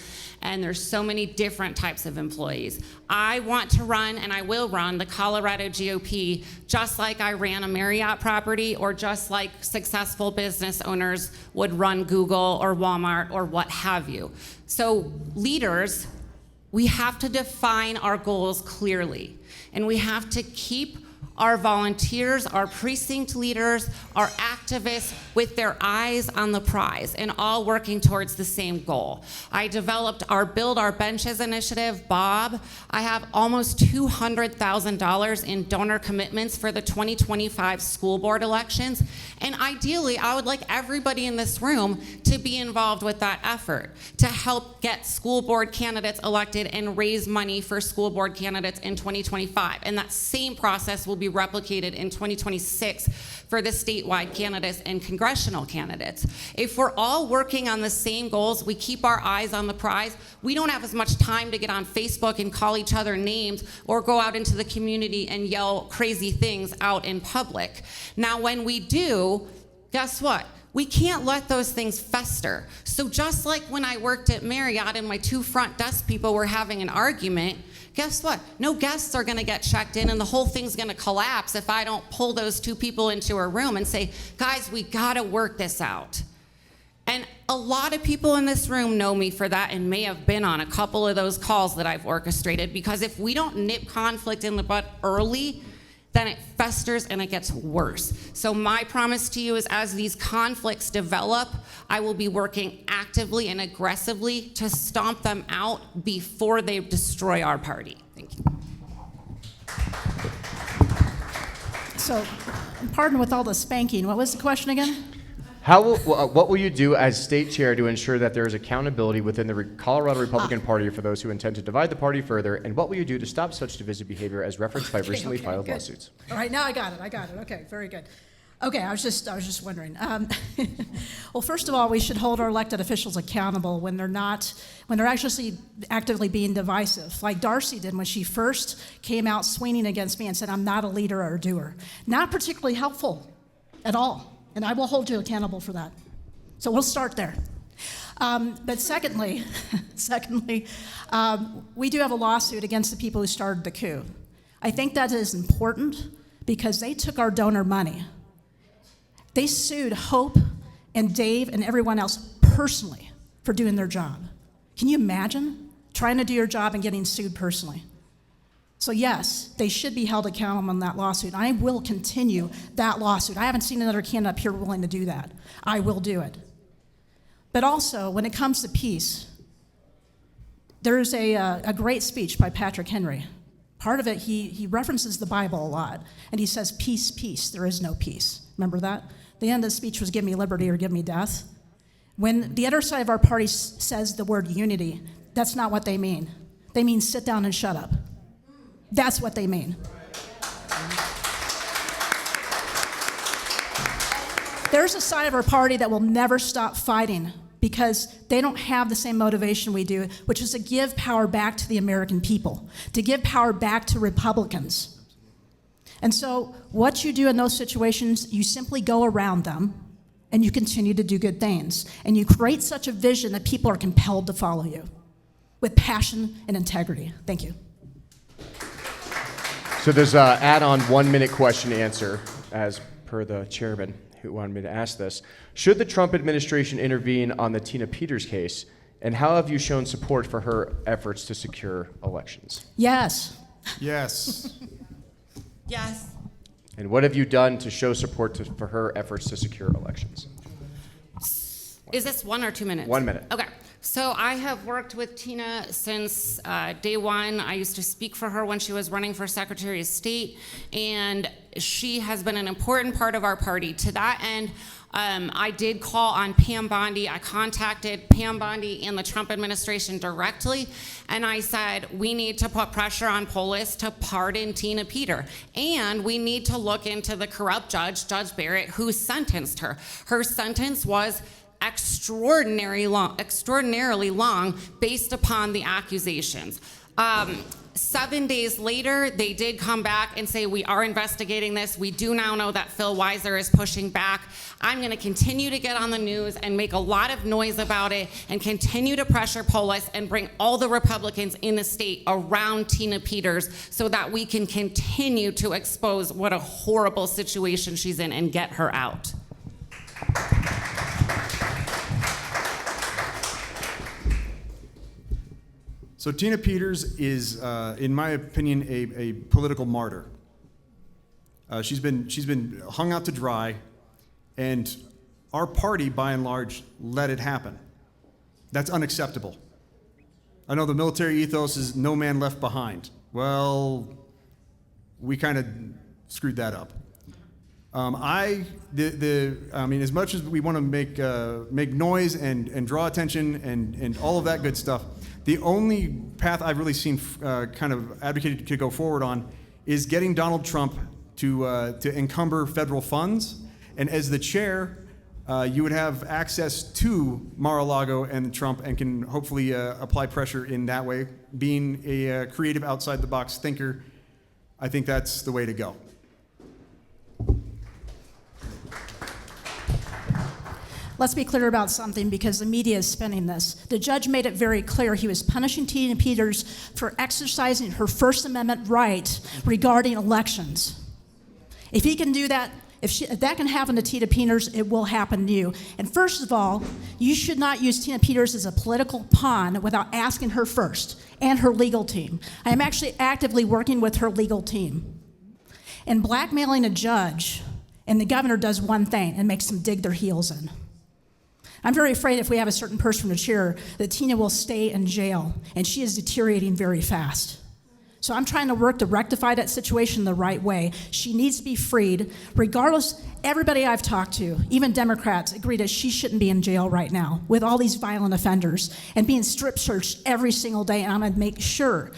and there's so many different types of employees. I want to run, and I will run, the Colorado GOP just like I ran a Marriott property, or just like successful business owners would run Google or Walmart or what have you. So leaders, we have to define our goals clearly, and we have to keep our volunteers, our precinct leaders, our activists with their eyes on the prize and all working towards the same goal. I developed our Build Our Benches initiative, Bob. I have almost $200,000 in donor commitments for the 2025 school board elections. And ideally, I would like everybody in this room to be involved with that effort to help get school board candidates elected and raise money for school board candidates in 2025. And that same process will be replicated in 2026 for the statewide candidates and congressional candidates. If we're all working on the same goals, we keep our eyes on the prize, we don't have as much time to get on Facebook and call each other names or go out into the community and yell crazy things out in public. Now, when we do, guess what? We can't let those things fester. So just like when I worked at Marriott and my two front desk people were having an argument, guess what? No guests are gonna get checked in, and the whole thing's gonna collapse if I don't pull those two people into a room and say, guys, we gotta work this out. And a lot of people in this room know me for that and may have been on a couple of those calls that I've orchestrated, because if we don't nip conflict in the bud early, then it festers and it gets worse. So my promise to you is, as these conflicts develop, I will be working actively and aggressively to stomp them out before they destroy our party. Thank you.
So, pardon with all the spanking, what was the question again?
What will you do as state chair to ensure that there is accountability within the Colorado Republican Party for those who intend to divide the party further? And what will you do to stop such divisive behavior as referenced by recently filed
good.
lawsuits?
All right, now I got it. Okay, very good. Okay, I was just wondering. Well, first of all, we should hold our elected officials accountable when they're actually actively being divisive, like Darcy did when she first came out swinging against me and said, I'm not a leader or a doer. Not particularly helpful at all. And I will hold you accountable for that. So we'll start there. But secondly, we do have a lawsuit against the people who started the coup. I think that is important because they took our donor money. They sued Hope and Dave and everyone else personally for doing their job. Can you imagine trying to do your job and getting sued personally? So yes, they should be held accountable on that lawsuit. I will continue that lawsuit. I haven't seen another candidate up here willing to do that. I will do it. But also, when it comes to peace, there's a great speech by Patrick Henry. Part of it, he references the Bible a lot, and he says, peace, peace, there is no peace. Remember that? The end of the speech was give me liberty or give me death. When the other side of our party says the word unity, that's not what they mean. They mean sit down and shut up. That's what they mean. There's a side of our party that will never stop fighting because they don't have the same motivation we do, which is to give power back to the American people, to give power back to Republicans. And so what you do in those situations, you simply go around them and you continue to do good things. And you create such a vision that people are compelled to follow you with passion and integrity. Thank you.
So there's an add-on 1-minute question answer as per the chairman who wanted me to ask this. Should the Trump administration intervene on the Tina Peters case, and how have you shown support for her efforts to secure elections?
Yes.
Yes.
Yes.
And what have you done to show support for her efforts to secure elections?
Is this 1 or 2 minutes?
1 minute.
Okay. So I have worked with Tina since day one. I used to speak for her when she was running for Secretary of State, and she has been an important part of our party. To that end, I did call on Pam Bondi. I contacted Pam Bondi and the Trump administration directly, and I said, we need to put pressure on Polis to pardon Tina Peter, and we need to look into the corrupt judge, Judge Barrett, who sentenced her. Her sentence was extraordinarily long based upon the accusations. 7 days later, they did come back and say, we are investigating this. We do now know that Phil Weiser is pushing back. I'm going to continue to get on the news and make a lot of noise about it and continue to pressure Polis and bring all the Republicans in the state around Tina Peters so that we can continue to expose what a horrible situation she's in and get her out.
So Tina Peters is, in my opinion, a political martyr. She's been hung out to dry, and our party, by and large, let it happen. That's unacceptable. I know the military ethos is no man left behind. Well, we kind of screwed that up. I mean, as much as we want to make noise and draw attention and all of that good stuff, the only path I've really seen kind of advocated to go forward on is getting Donald Trump to encumber federal funds. And as the chair, you would have access to Mar-a-Lago and Trump and can hopefully apply pressure in that way. Being a creative outside-the-box thinker, I think that's the way to go.
Let's be clear about something because the media is spinning this. The judge made it very clear he was punishing Tina Peters for exercising her First Amendment right regarding elections. If he can do that, if that can happen to Tina Peters, it will happen to you. And first of all, you should not use Tina Peters as a political pawn without asking her first and her legal team. I am actually actively working with her legal team. And blackmailing a judge and the governor does one thing and makes them dig their heels in. I'm very afraid if we have a certain person in the chair that Tina will stay in jail, and she is deteriorating very fast. So I'm trying to work to rectify that situation the right way. She needs to be freed. Regardless, everybody I've talked to, even Democrats, agree that she shouldn't be in jail right now with all these violent offenders and being strip searched every single day. And I'm going to make sure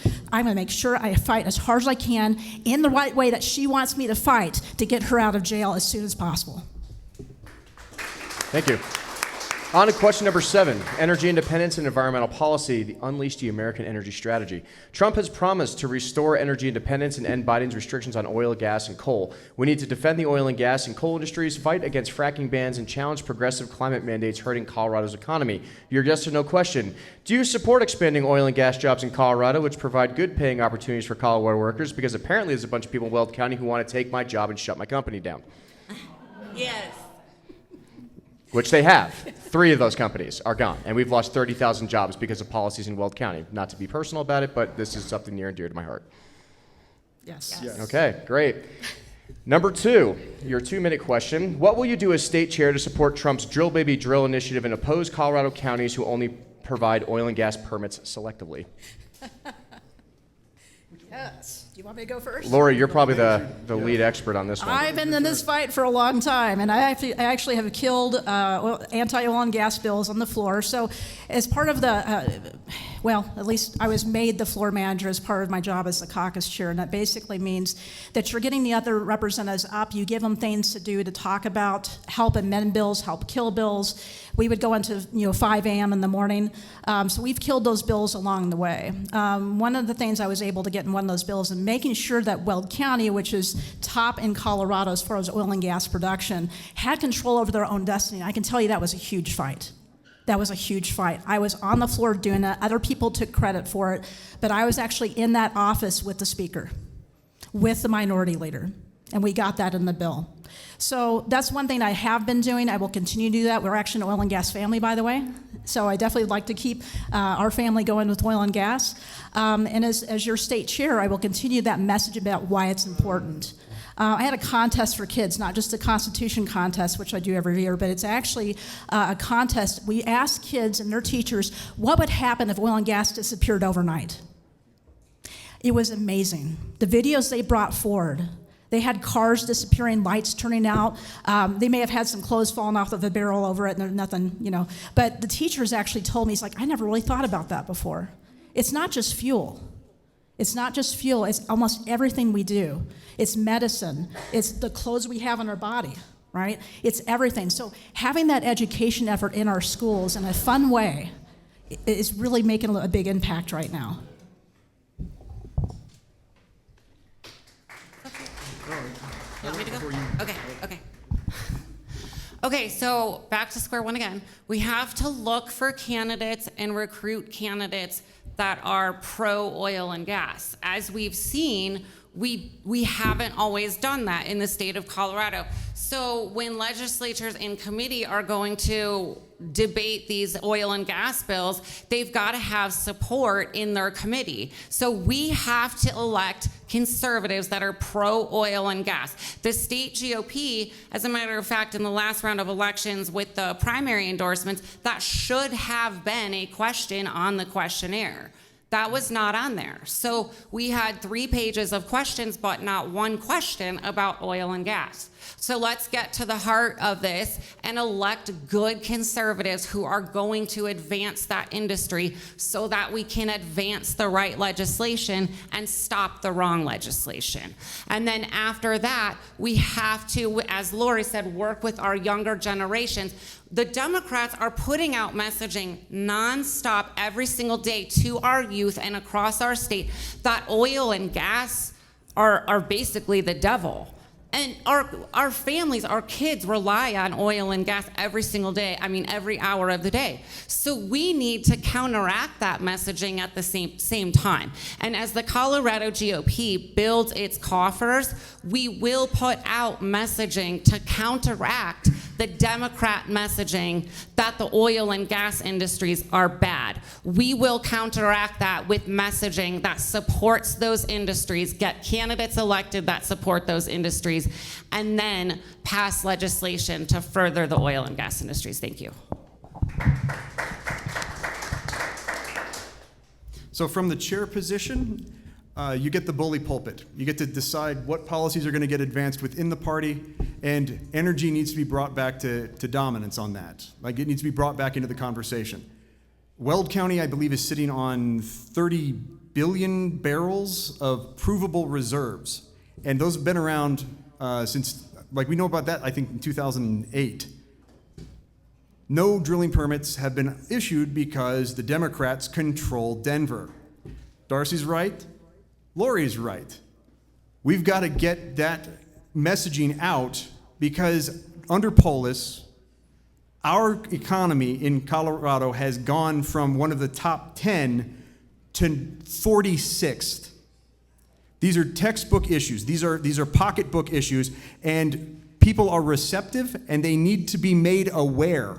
I fight as hard as I can in the right way that she wants me to fight to get her out of jail as soon as possible.
Thank you. On to question number 7, energy independence and environmental policy, the Unleash the American Energy Strategy. Trump has promised to restore energy independence and end Biden's restrictions on oil, gas, and coal. We need to defend the oil and gas and coal industries, fight against fracking bans, and challenge progressive climate mandates hurting Colorado's economy. Your yes or no question. Do you support expanding oil and gas jobs in Colorado, which provide good paying opportunities for Colorado workers? Because apparently there's a bunch of people in Weld County who want to take my job and shut my company down.
Yes.
Which they have. 3 of those companies are gone, and we've lost 30,000 jobs because of policies in Weld County. Not to be personal about it, but this is something near and dear to my heart.
Yes.
Okay, great. Number 2, your 2-minute question. What will you do as state chair to support Trump's Drill Baby Drill initiative and oppose Colorado counties who only provide oil and gas permits selectively?
Yes. Do you want me to go first?
Lori, you're probably the lead expert on this one.
I've been in this fight for a long time, and I actually have killed anti-oil and gas bills on the floor. So as part of the, at least I was made the floor manager as part of my job as the caucus chair, and that basically means that you're getting the other representatives up, you give them things to do to talk about, help amend bills, help kill bills. We would go into 5 a.m. in the morning. So we've killed those bills along the way. One of the things I was able to get in one of those bills and making sure that Weld County, which is top in Colorado as far as oil and gas production, had control over their own destiny. I can tell you that was a huge fight. That was a huge fight. I was on the floor doing it. Other people took credit for it. But I was actually in that office with the speaker, with the minority leader. And we got that in the bill. So that's one thing I have been doing. I will continue to do that. We're actually an oil and gas family, by the way. So I definitely like to keep our family going with oil and gas. And as your state chair, I will continue that message about why it's important. I had a contest for kids, not just a Constitution contest, which I do every year, but it's actually a contest. We asked kids and their teachers what would happen if oil and gas disappeared overnight. It was amazing. The videos they brought forward, they had cars disappearing, lights turning out. They may have had some clothes falling off of a barrel over it, and there's nothing, But the teachers actually told me, I never really thought about that before. It's not just fuel. It's not just fuel, it's almost everything we do. It's medicine, it's the clothes we have on our body, right? It's everything. So having that education effort in our schools in a fun way is really making a big impact right now.
You want me to go? Okay. Okay, so back to square one again. We have to look for candidates and recruit candidates that are pro-oil and gas. As we've seen, we haven't always done that in the state of Colorado. So when legislatures in committee are going to debate these oil and gas bills, they've got to have support in their committee. So we have to elect conservatives that are pro-oil and gas. The state GOP, as a matter of fact, in the last round of elections with the primary endorsements, that should have been a question on the questionnaire. That was not on there. So we had 3 pages of questions, but not one question about oil and gas. So let's get to the heart of this and elect good conservatives who are going to advance that industry so that we can advance the right legislation and stop the wrong legislation. And then after that, we have to, as Lori said, work with our younger generations. The Democrats are putting out messaging nonstop every single day to our youth and across our state that oil and gas are basically the devil. And our families, our kids rely on oil and gas every single day, every hour of the day. So we need to counteract that messaging at the same time. And as the Colorado GOP builds its coffers, we will put out messaging to counteract the Democrat messaging that the oil and gas industries are bad. We will counteract that with messaging that supports those industries, get candidates elected that support those industries, and then pass legislation to further the oil and gas industries. Thank you.
So from the chair position, you get the bully pulpit. You get to decide what policies are going to get advanced within the party, and energy needs to be brought back to dominance on that. It needs to be brought back into the conversation. Weld County, I believe, is sitting on 30 billion barrels of provable reserves, and those have been around since, we know about that, I think, in 2008. No drilling permits have been issued because the Democrats control Denver. Darcy's right. Lori's right. We've got to get that messaging out because under Polis, our economy in Colorado has gone from one of the top 10 to 46th. These are textbook issues. These are pocketbook issues, and people are receptive, and they need to be made aware.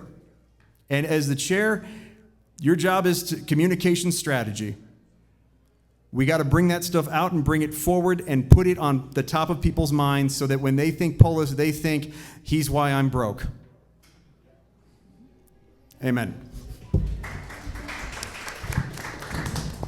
And as the chair, your job is communication strategy. We got to bring that stuff out and bring it forward and put it on the top of people's minds so that when they think Polis, they think he's why I'm broke. Amen.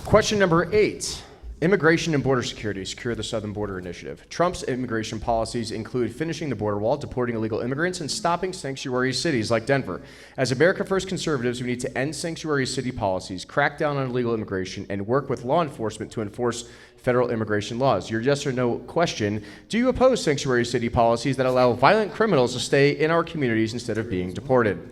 Question number 8. Immigration and border security, secure the southern border initiative. Trump's immigration policies include finishing the border wall, deporting illegal immigrants, and stopping sanctuary cities like Denver. As America First conservatives, we need to end sanctuary city policies, crack down on illegal immigration, and work with law enforcement to enforce federal immigration laws. Your yes or no question: do you oppose sanctuary city policies that allow violent criminals to stay in our communities instead of being deported?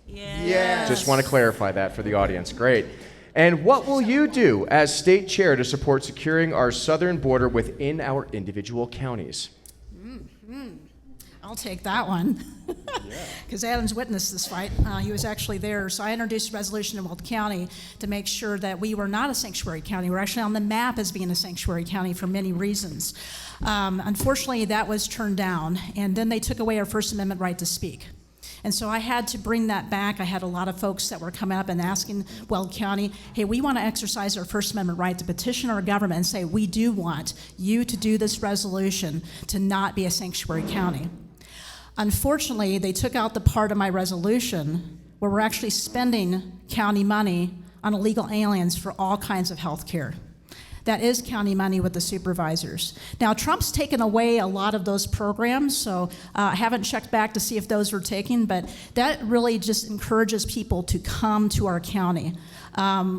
Yes.
Just want to clarify that for the audience. Great. And what will you do as state chair to support securing our southern border within our individual counties?
I'll take that one. Because Adam's witnessed this fight. He was actually there. So I introduced a resolution in Weld County to make sure that we were not a sanctuary county. We're actually on the map as being a sanctuary county for many reasons. Unfortunately, that was turned down. And then they took away our First Amendment right to speak. And so I had to bring that back. I had a lot of folks that were coming up and asking Weld County, hey, we want to exercise our First Amendment right to petition our government and say, we do want you to do this resolution to not be a sanctuary county. Unfortunately, they took out the part of my resolution where we're actually spending county money on illegal aliens for all kinds of health care. That is county money with the supervisors. Now, Trump's taken away a lot of those programs, so I haven't checked back to see if those were taken, but that really just encourages people to come to our county.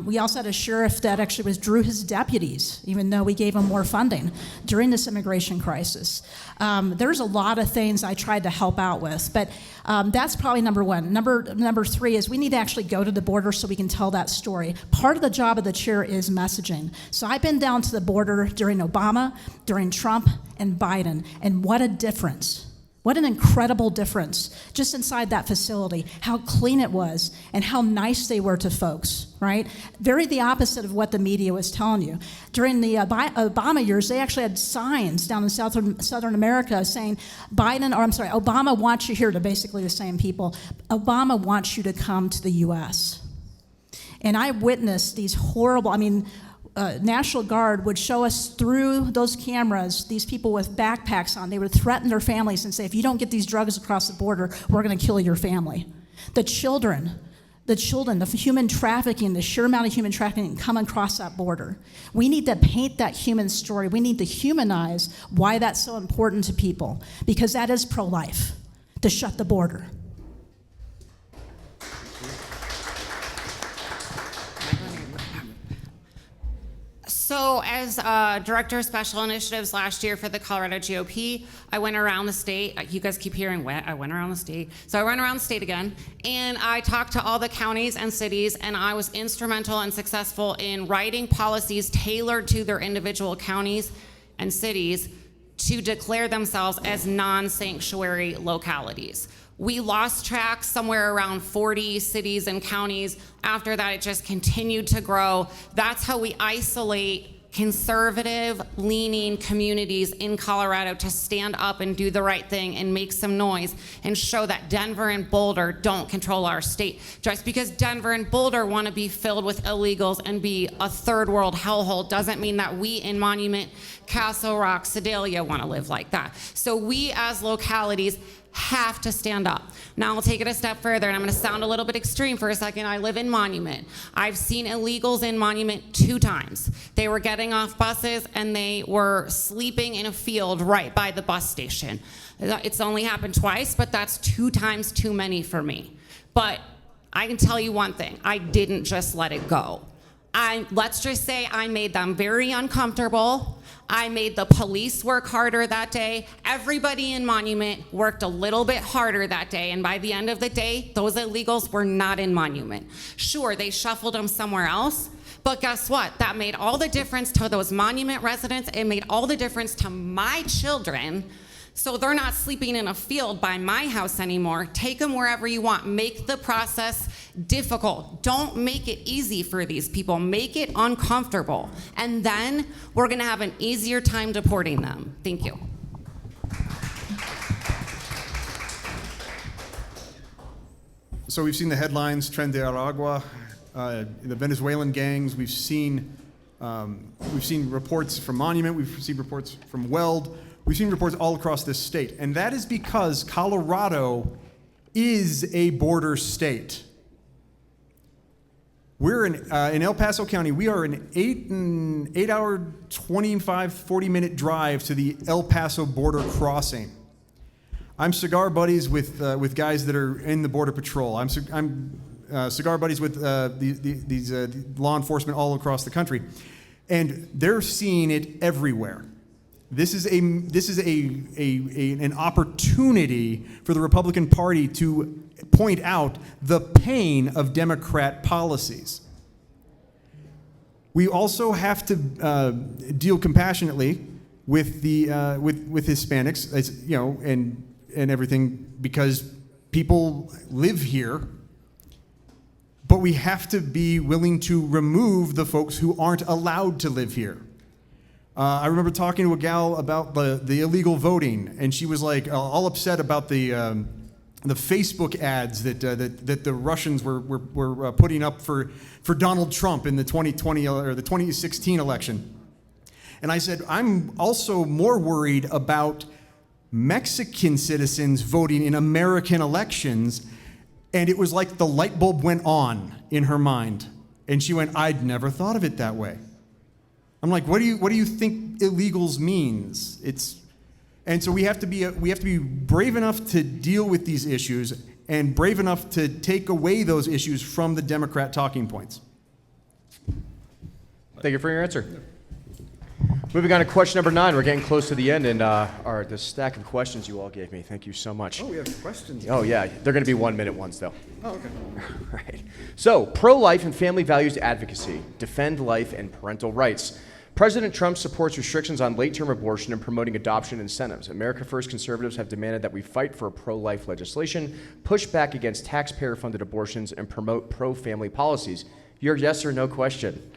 We also had a sheriff that actually withdrew his deputies, even though we gave him more funding during this immigration crisis. There's a lot of things I tried to help out with, but that's probably number one. Number three is we need to actually go to the border so we can tell that story. Part of the job of the chair is messaging. So I've been down to the border during Obama, during Trump, and Biden, and what a difference. What an incredible difference just inside that facility, how clean it was and how nice they were to folks, right? Very the opposite of what the media was telling you. During the Obama years, they actually had signs down in Southern America saying Obama wants you here, to basically the same people. Obama wants you to come to the U.S. And I witnessed these horrible, National Guard would show us through those cameras these people with backpacks on. They would threaten their families and say, if you don't get these drugs across the border, we're going to kill your family. The children, the human trafficking, the sheer amount of human trafficking coming across that border. We need to paint that human story. We need to humanize why that's so important to people, because that is pro-life, to shut the border.
So as Director of Special Initiatives last year for the Colorado GOP, I went around the state. You guys keep hearing wet. I went around the state. So I went around the state again, and I talked to all the counties and cities, and I was instrumental and successful in writing policies tailored to their individual counties and cities to declare themselves as non-sanctuary localities. We lost track somewhere around 40 cities and counties. After that, it just continued to grow. That's how we isolate conservative-leaning communities in Colorado to stand up and do the right thing and make some noise and show that Denver and Boulder don't control our state. Just because Denver and Boulder want to be filled with illegals and be a third world hellhole doesn't mean that we in Monument, Castle Rock, Sedalia want to live like that. So we as localities have to stand up. Now I'll take it a step further, and I'm going to sound a little bit extreme for a second. I live in Monument. I've seen illegals in Monument 2 times. They were getting off buses and they were sleeping in a field right by the bus station. It's only happened twice, but that's 2 times too many for me. But I can tell you one thing, I didn't just let it go. Let's just say I made them very uncomfortable. I made the police work harder that day. Everybody in Monument worked a little bit harder that day, and by the end of the day, those illegals were not in Monument. Sure, they shuffled them somewhere else, but guess what? That made all the difference to those Monument residents. It made all the difference to my children. So they're not sleeping in a field by my house anymore. Take them wherever you want. Make the process difficult. Don't make it easy for these people. Make it uncomfortable. And then we're going to have an easier time deporting them. Thank you.
So we've seen the headlines, Tren de Aragua, the Venezuelan gangs. We've seen reports from Monument. We've seen reports from Weld. We've seen reports all across this state, and that is because Colorado is a border state. We're in El Paso County. We are an 8-hour, 40-minute drive to the El Paso border crossing. I'm cigar buddies with guys that are in the Border Patrol. I'm cigar buddies with these law enforcement all across the country, and they're seeing it everywhere. This is an opportunity for the Republican Party to point out the pain of Democrat policies. We also have to deal compassionately with with Hispanics, as, you know, and everything, because people live here. But we have to be willing to remove the folks who aren't allowed to live here. I remember talking to a gal about the illegal voting, and she was like all upset about the Facebook ads that the Russians were putting up for Donald Trump in the 2020 or the 2016 election. And I said, I'm also more worried about Mexican citizens voting in American elections. And it was like the light bulb went on in her mind. And she went, I'd never thought of it that way. I'm like, what do you think illegals means? And so we have to be brave enough to deal with these issues and brave enough to take away those issues from the Democrat talking points.
Thank you for your answer. Moving on to question number 9. We're getting close to the end, and the stack of questions you all gave me. Thank you so much.
Oh, we have questions.
Oh, yeah. They're going to be 1-minute ones, though.
Oh, okay.
Right. So, pro-life and family values advocacy. Defend life and parental rights. President Trump supports restrictions on late-term abortion and promoting adoption incentives. America First conservatives have demanded that we fight for pro-life legislation, push back against taxpayer-funded abortions, and promote pro-family policies. Your yes or no question.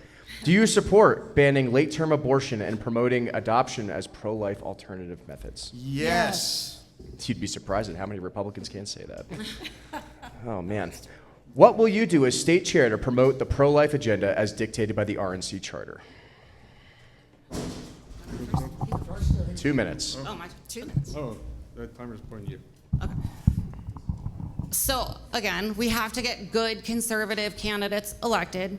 Do you support banning late-term abortion and promoting adoption as pro-life alternative methods?
Yes.
You'd be surprised at how many Republicans can say that. Oh, man. What will you do as state chair to promote the pro-life agenda as dictated by the RNC charter? 2 minutes.
Oh, my 2 minutes.
Oh, the timer's pointing you.
Okay. So, again, we have to get good conservative candidates elected.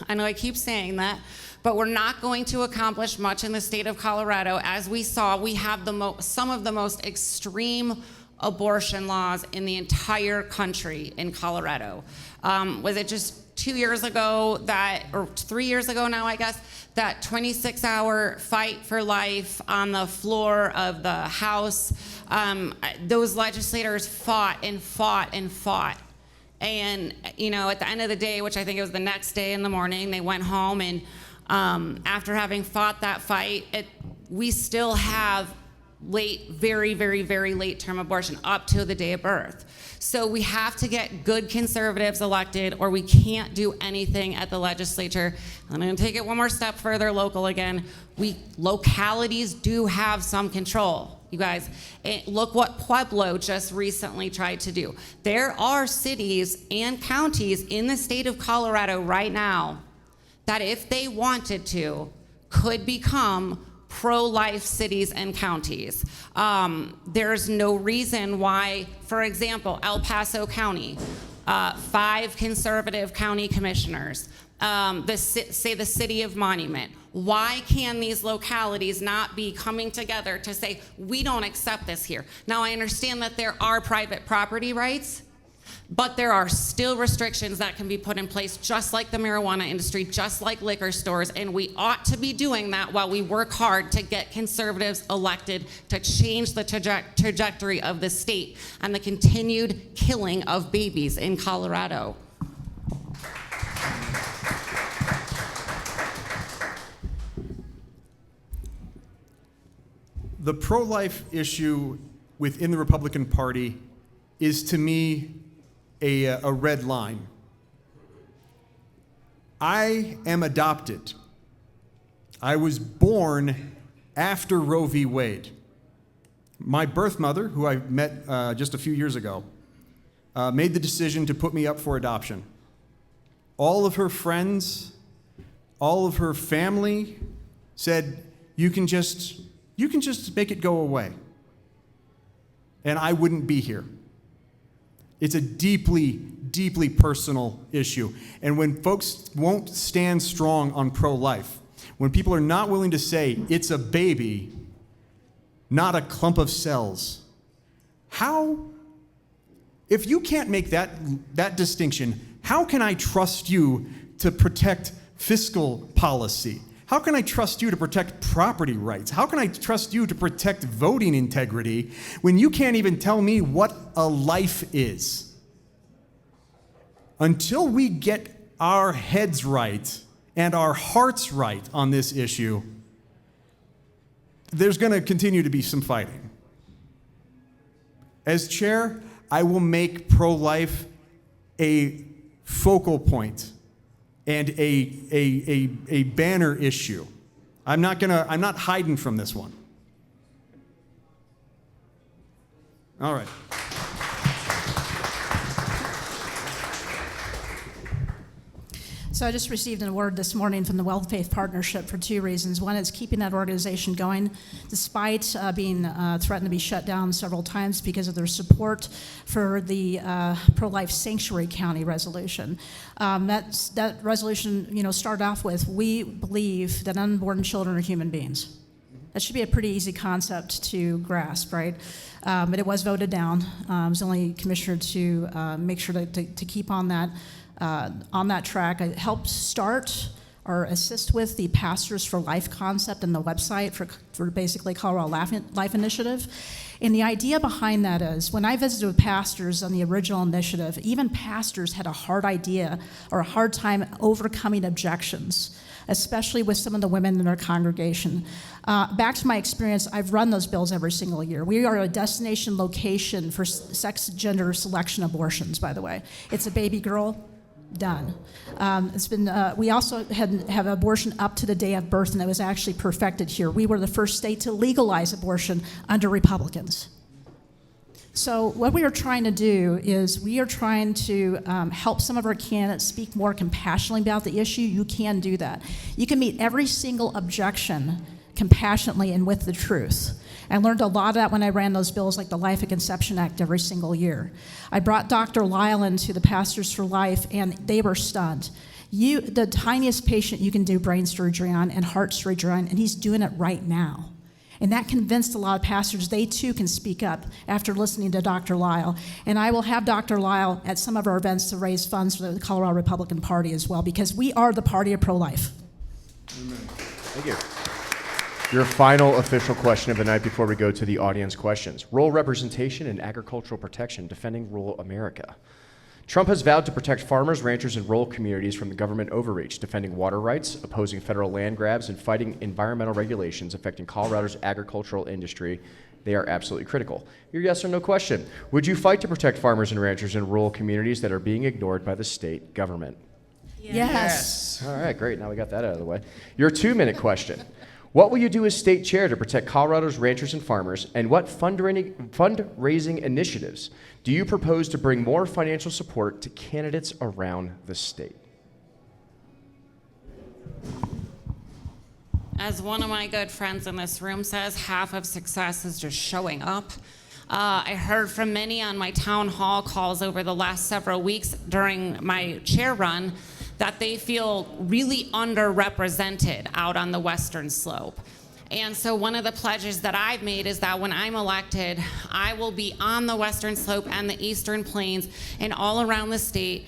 I know I keep saying that, but we're not going to accomplish much in the state of Colorado. As we saw, we have some of the most extreme abortion laws in the entire country in Colorado. Was it just 2 years ago or 3 years ago now, I guess, that 26-hour fight for life on the floor of the House? Those legislators fought and fought and fought. And, at the end of the day, which I think it was the next day in the morning, they went home, and after having fought that fight, we still have very, very, very late term abortion up to the day of birth. So we have to get good conservatives elected, or we can't do anything at the legislature. I'm going to take it one more step further, local again. Localities do have some control. You guys, look what Pueblo just recently tried to do. There are cities and counties in the state of Colorado right now that, if they wanted to, could become pro-life cities and counties. There's no reason why, for example, El Paso County, 5 conservative county commissioners, the city of Monument. Why can these localities not be coming together to say, we don't accept this here? Now, I understand that there are private property rights, but there are still restrictions that can be put in place, just like the marijuana industry, just like liquor stores, and we ought to be doing that while we work hard to get conservatives elected to change the trajectory of the state and the continued killing of babies in Colorado.
The pro-life issue within the Republican Party is, to me, a red line. I am adopted. I was born after Roe v. Wade. My birth mother, who I met just a few years ago, made the decision to put me up for adoption. All of her friends, all of her family said, you can just make it go away. And I wouldn't be here. It's a deeply, deeply personal issue. And when folks won't stand strong on pro-life, when people are not willing to say it's a baby, not a clump of cells, if you can't make that distinction, how can I trust you to protect fiscal policy? How can I trust you to protect property rights? How can I trust you to protect voting integrity when you can't even tell me what a life is? Until we get our heads right and our hearts right on this issue, there's going to continue to be some fighting. As chair, I will make pro-life a focal point and a banner issue. I'm not hiding from this one. All right.
So I just received an award this morning from the Well Faith Partnership for two reasons. One is keeping that organization going despite being threatened to be shut down several times because of their support for the pro-life sanctuary county resolution. That resolution, started off with, we believe that unborn children are human beings. That should be a pretty easy concept to grasp, right? But it was voted down. I was the only commissioner to make sure to keep on that track. I helped start or assist with the Pastors for Life concept and the website for basically Colorado Life Initiative. And the idea behind that is when I visited with pastors on the original initiative, even pastors had a hard idea or a hard time overcoming objections, especially with some of the women in our congregation. Back to my experience, I've run those bills every single year. We are a destination location for sex gender selection abortions, by the way. It's a baby girl, done. It's been. We also have abortion up to the day of birth, and it was actually perfected here. We were the first state to legalize abortion under Republicans. So what we are trying to do is we are trying to help some of our candidates speak more compassionately about the issue. You can do that. You can meet every single objection compassionately and with the truth. I learned a lot of that when I ran those bills like the Life and Conception Act every single year. I brought Dr. Lyle into the Pastors for Life, and they were stunned. The tiniest patient you can do brain surgery on and heart surgery on, and he's doing it right now. And that convinced a lot of pastors they too can speak up after listening to Dr. Lyle. And I will have Dr. Lyle at some of our events to raise funds for the Colorado Republican Party as well, because we are the party of pro-life.
Amen. Thank you. Your final official question of the night before we go to the audience questions. Rural representation and agricultural protection, defending rural America. Trump has vowed to protect farmers, ranchers, and rural communities from the government overreach, defending water rights, opposing federal land grabs, and fighting environmental regulations affecting Colorado's agricultural industry. They are absolutely critical. Your yes or no question. Would you fight to protect farmers and ranchers in rural communities that are being ignored by the state government?
Yes.
All right, great. Now we got that out of the way. Your 2-minute question. What will you do as state chair to protect Colorado's ranchers and farmers, and what fundraising initiatives do you propose to bring more financial support to candidates around the state?
As one of my good friends in this room says, half of success is just showing up. I heard from many on my town hall calls over the last several weeks during my chair run that they feel really underrepresented out on the western slope. And so one of the pledges that I've made is that when I'm elected, I will be on the western slope and the eastern plains and all around the state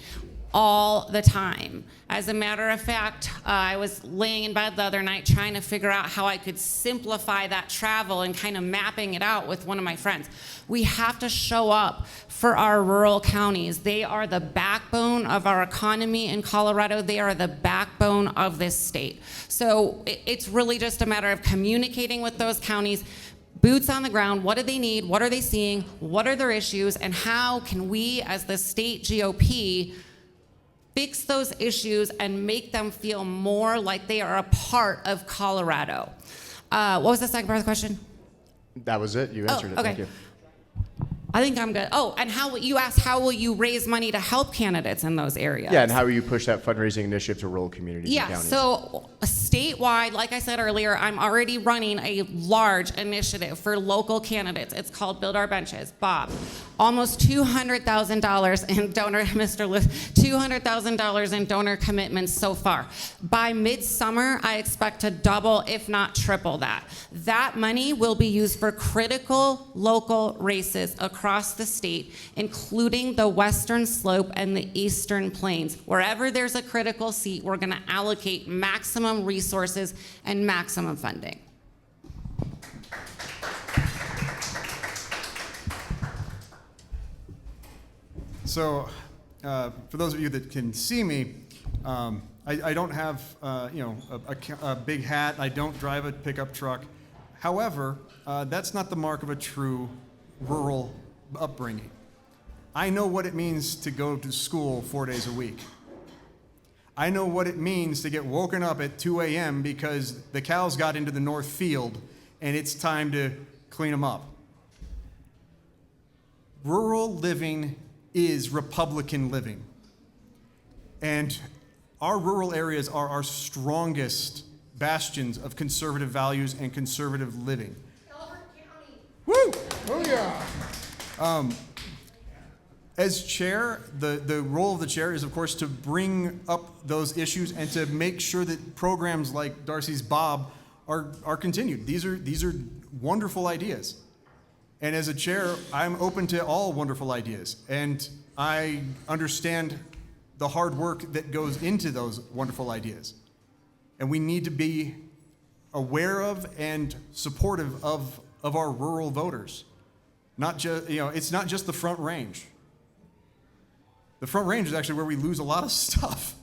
all the time. As a matter of fact, I was laying in bed the other night trying to figure out how I could simplify that travel and kind of mapping it out with one of my friends. We have to show up for our rural counties. They are the backbone of our economy in Colorado. They are the backbone of this state. So it's really just a matter of communicating with those counties, boots on the ground. What do they need? What are they seeing? What are their issues? And how can we, as the state GOP, fix those issues and make them feel more like they are a part of Colorado? What was the second part of the question?
That was it. You answered it.
Okay.
Thank you.
I think I'm good. Oh, and you asked how will you raise money to help candidates in those areas?
Yeah, and how will you push that fundraising initiative to rural communities and counties?
So statewide, like I said earlier, I'm already running a large initiative for local candidates. It's called Build Our Benches. Bob, almost $200,000 in donor, Mr. Liz, $200,000 in donor commitments so far. By midsummer, I expect to double, if not triple that. That money will be used for critical local races across the state, including the western slope and the eastern plains. Wherever there's a critical seat, we're going to allocate maximum resources and maximum funding.
So, for those of you that can see me, I don't have a big hat. I don't drive a pickup truck. However, that's not the mark of a true rural upbringing. I know what it means to go to school 4 days a week. I know what it means to get woken up at 2 a.m. because the cows got into the north field and it's time to clean them up. Rural living is Republican living. And our rural areas are our strongest bastions of conservative values and conservative living. Woo!
Oh, yeah.
As chair, the role of the chair is, of course, to bring up those issues and to make sure that programs like Darcy's Bob are continued. These are wonderful ideas. And as a chair, I'm open to all wonderful ideas. And I understand the hard work that goes into those wonderful ideas. And we need to be aware of and supportive of our rural voters. Not just, it's not just the Front Range. The Front Range is actually where we lose a lot of stuff.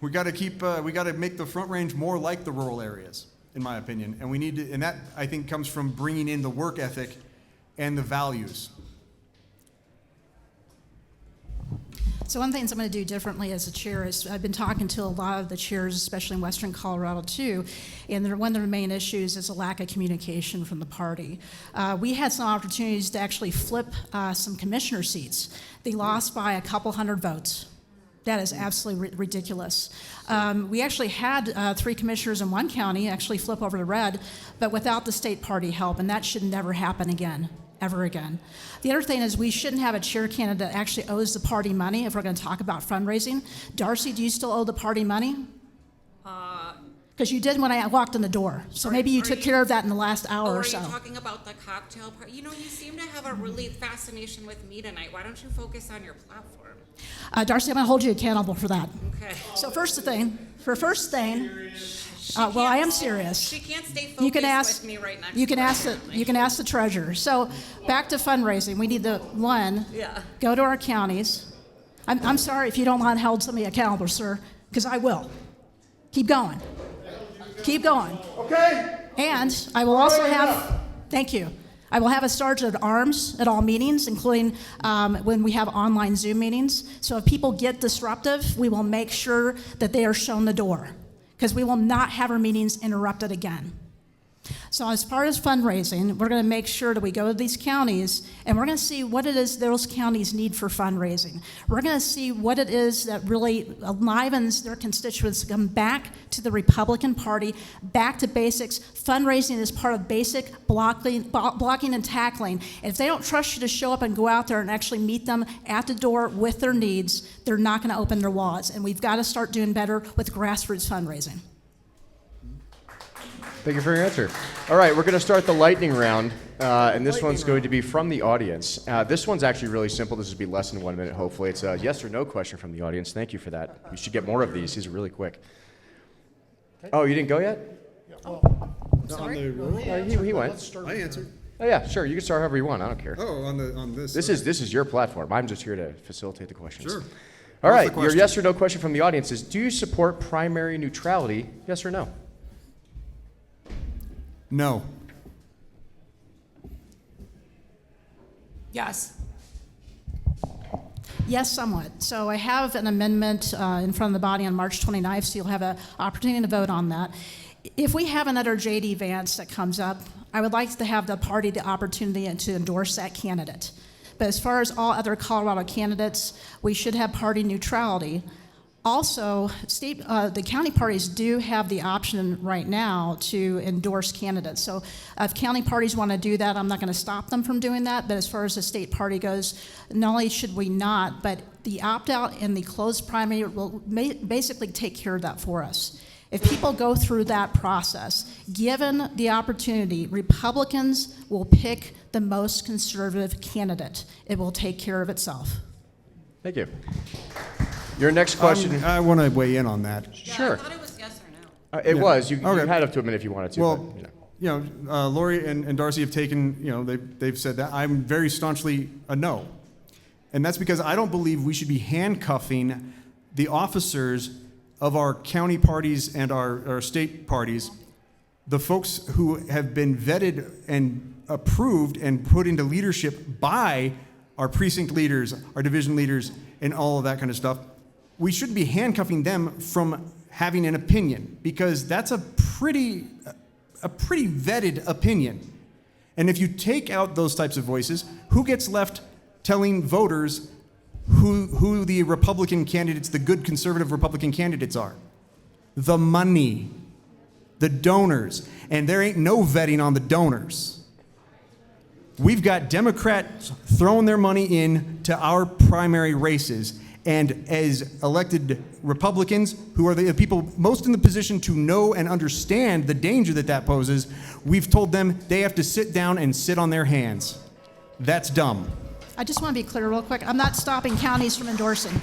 We got to make the Front Range more like the rural areas, in my opinion. And we need to, and that I think comes from bringing in the work ethic and the values.
So one of the things I'm going to do differently as a chair is I've been talking to a lot of the chairs, especially in Western Colorado too, and one of the main issues is a lack of communication from the party. We had some opportunities to actually flip some commissioner seats. They lost by a couple hundred votes. That is absolutely ridiculous. We actually had 3 commissioners in one county actually flip over to red, but without the state party help, and that should never happen again. Ever again. The other thing is we shouldn't have a chair candidate that actually owes the party money if we're going to talk about fundraising. Darcy, do you still owe the party money? Because you did when I walked in the door. So maybe you took care of that in the last hour or so.
Are you talking about the cocktail party? You seem to have a really fascination with me tonight. Why don't you focus on your platform?
Darcy, I'm going to hold you accountable for that.
Okay.
So first thing, well, I am serious.
She can't stay focused with me right next
You can ask the treasurer. So back to fundraising. We need go to our counties. I'm sorry if you don't want to hold somebody accountable, sir, because I will. Keep going.
Okay.
And I will also thank you. I will have a sergeant at arms at all meetings, including when we have online Zoom meetings. So if people get disruptive, we will make sure that they are shown the door, because we will not have our meetings interrupted again. So as far as fundraising, we're going to make sure that we go to these counties and we're going to see what it is those counties need for fundraising. We're going to see what it is that really enlivens their constituents to come back to the Republican Party, back to basics. Fundraising is part of basic blocking and tackling. And if they don't trust you to show up and go out there and actually meet them at the door with their needs, they're not going to open their wallets. And we've got to start doing better with grassroots fundraising.
Thank you for your answer. All right, we're going to start the lightning round, and this one's going to be from the audience. This one's actually really simple. This will be less than 1 minute, hopefully. It's a yes or no question from the audience. Thank you for that. We should get more of these. These are really quick. Oh, you didn't go yet?
Sorry?
He went.
I answered.
Oh, yeah, sure. You can start however you want. I don't care.
Oh, on this.
This is your platform. I'm just here to facilitate the questions.
Sure.
All right, your yes or no question from the audience is, do you support primary neutrality, yes or no?
No.
Yes.
Yes, somewhat. So I have an amendment in front of the body on March 29th, so you'll have an opportunity to vote on that. If we have another J.D. Vance that comes up, I would like to have the party the opportunity to endorse that candidate. But as far as all other Colorado candidates, we should have party neutrality. Also, the county parties do have the option right now to endorse candidates. So if county parties want to do that, I'm not going to stop them from doing that. But as far as the state party goes, not only should we not, but the opt-out and the closed primary will basically take care of that for us. If people go through that process, given the opportunity, Republicans will pick the most conservative candidate. It will take care of itself.
Thank you. Your next question.
I want to weigh in on that.
Sure.
I thought it was yes or no.
It was. You had up to a minute if you wanted to.
Well,
but,
Lori and Darcy have taken, they've said that. I'm very staunchly a no. And that's because I don't believe we should be handcuffing the officers of our county parties and our state parties, the folks who have been vetted and approved and put into leadership by our precinct leaders, our division leaders, and all of that kind of stuff. We shouldn't be handcuffing them from having an opinion, because that's a pretty vetted opinion. And if you take out those types of voices, who gets left telling voters who the Republican candidates, the good conservative Republican candidates are. The money, the donors, and there ain't no vetting on the donors. We've got Democrats throwing their money in to our primary races, and as elected Republicans, who are the people most in the position to know and understand the danger that poses, we've told them they have to sit down and sit on their hands. That's dumb.
I just want to be clear real quick. I'm not stopping counties from endorsing.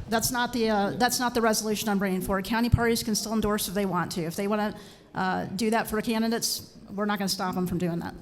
That's not the resolution I'm bringing forward. County parties can still endorse if they want to. If they want to do that for candidates, we're not going to stop them from doing that.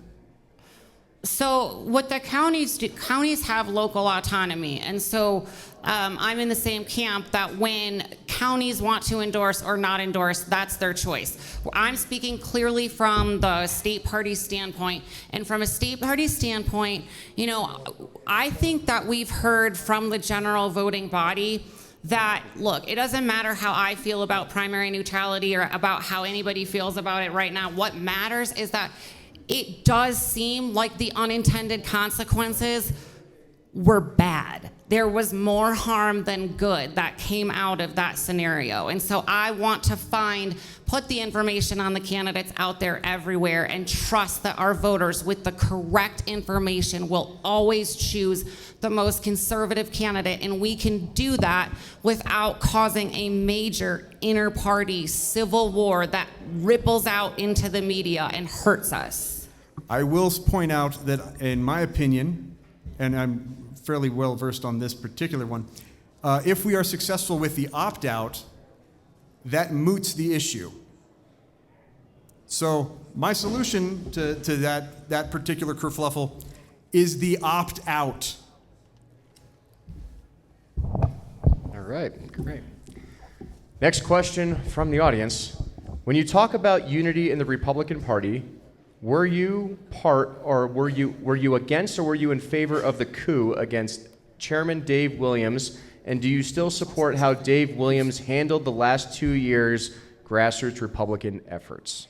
So what the counties do, counties have local autonomy, and so I'm in the same camp that when counties want to endorse or not endorse, that's their choice. I'm speaking clearly from the state party standpoint, and from a state party standpoint, you know, I think that we've heard from the general voting body that, look, it doesn't matter how I feel about primary neutrality or about how anybody feels about it right now. What matters is that it does seem like the unintended consequences were bad. There was more harm than good that came out of that scenario. And so I want to put the information on the candidates out there everywhere and trust that our voters with the correct information will always choose the most conservative candidate. And we can do that without causing a major inter-party civil war that ripples out into the media and hurts us.
I will point out that, in my opinion, and I'm fairly well versed on this particular one, if we are successful with the opt-out, that moots the issue. So my solution to that particular kerfluffle is the opt-out.
All right, great. Next question from the audience. When you talk about unity in the Republican Party, were you against or were you in favor of the coup against Chairman Dave Williams? And do you still support how Dave Williams handled the last 2 years' grassroots Republican efforts?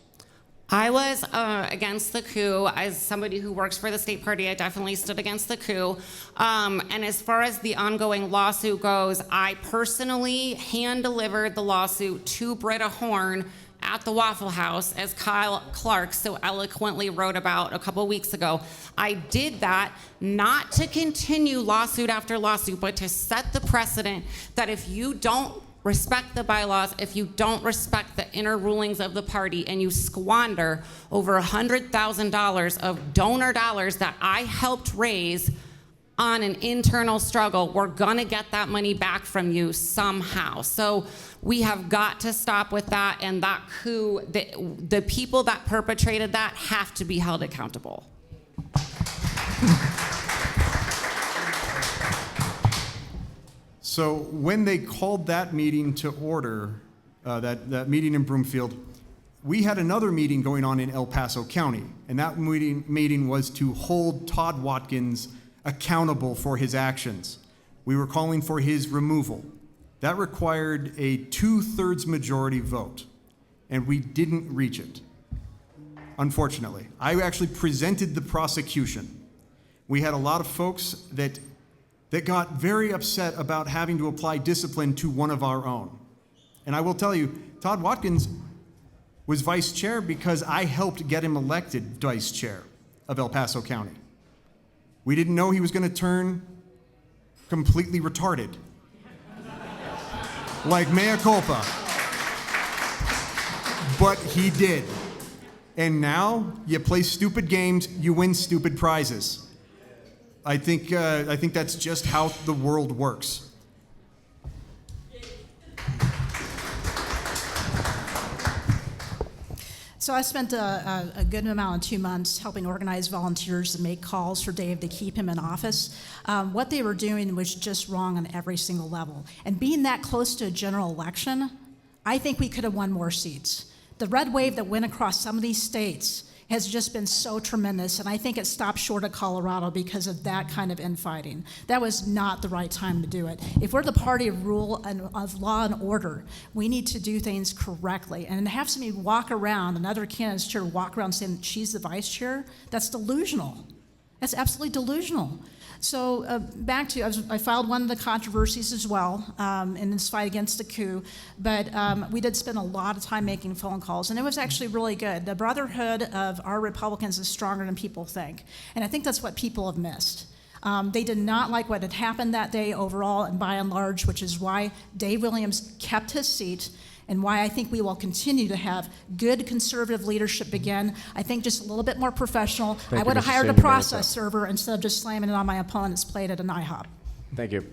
I was against the coup. As somebody who works for the state party, I definitely stood against the coup. And as far as the ongoing lawsuit goes, I personally hand-delivered the lawsuit to Britta Horn at the Waffle House, as Kyle Clark so eloquently wrote about a couple weeks ago. I did that not to continue lawsuit after lawsuit, but to set the precedent that if you don't respect the bylaws, if you don't respect the inner rulings of the party, and you squander over $100,000 of donor dollars that I helped raise on an internal struggle, we're gonna get that money back from you somehow. So we have got to stop with that, and that coup, the people that perpetrated that have to be held accountable.
So when they called that meeting to order, that meeting in Broomfield, we had another meeting going on in El Paso County, and that meeting was to hold Todd Watkins accountable for his actions. We were calling for his removal. That required a 2/3 majority vote, and we didn't reach it, unfortunately. I actually presented the prosecution. We had a lot of folks that got very upset about having to apply discipline to one of our own. And I will tell you, Todd Watkins was vice chair because I helped get him elected vice chair of El Paso County. We didn't know he was going to turn completely retarded. Like mea culpa. But he did. And now you play stupid games, you win stupid prizes. I think that's just how the world works.
So I spent a good amount of 2 months helping organize volunteers to make calls for Dave to keep him in office. What they were doing was just wrong on every single level. And being that close to a general election, I think we could have won more seats. The red wave that went across some of these states has just been so tremendous, and I think it stopped short of Colorado because of that kind of infighting. That was not the right time to do it. If we're the party of rule and of law and order, we need to do things correctly. And to have somebody walk around, another candidate's chair walk around saying that she's the vice chair, that's delusional. That's absolutely delusional. So back to, I filed one of the controversies as well in this fight against the coup, but we did spend a lot of time making phone calls, and it was actually really good. The brotherhood of our Republicans is stronger than people think, and I think that's what people have missed. They did not like what had happened that day overall and by and large, which is why Dave Williams kept his seat and why I think we will continue to have good conservative leadership again. I think just a little bit more professional. I would have hired a process server instead of just slamming it on my opponent's plate at an IHOP.
Thank you.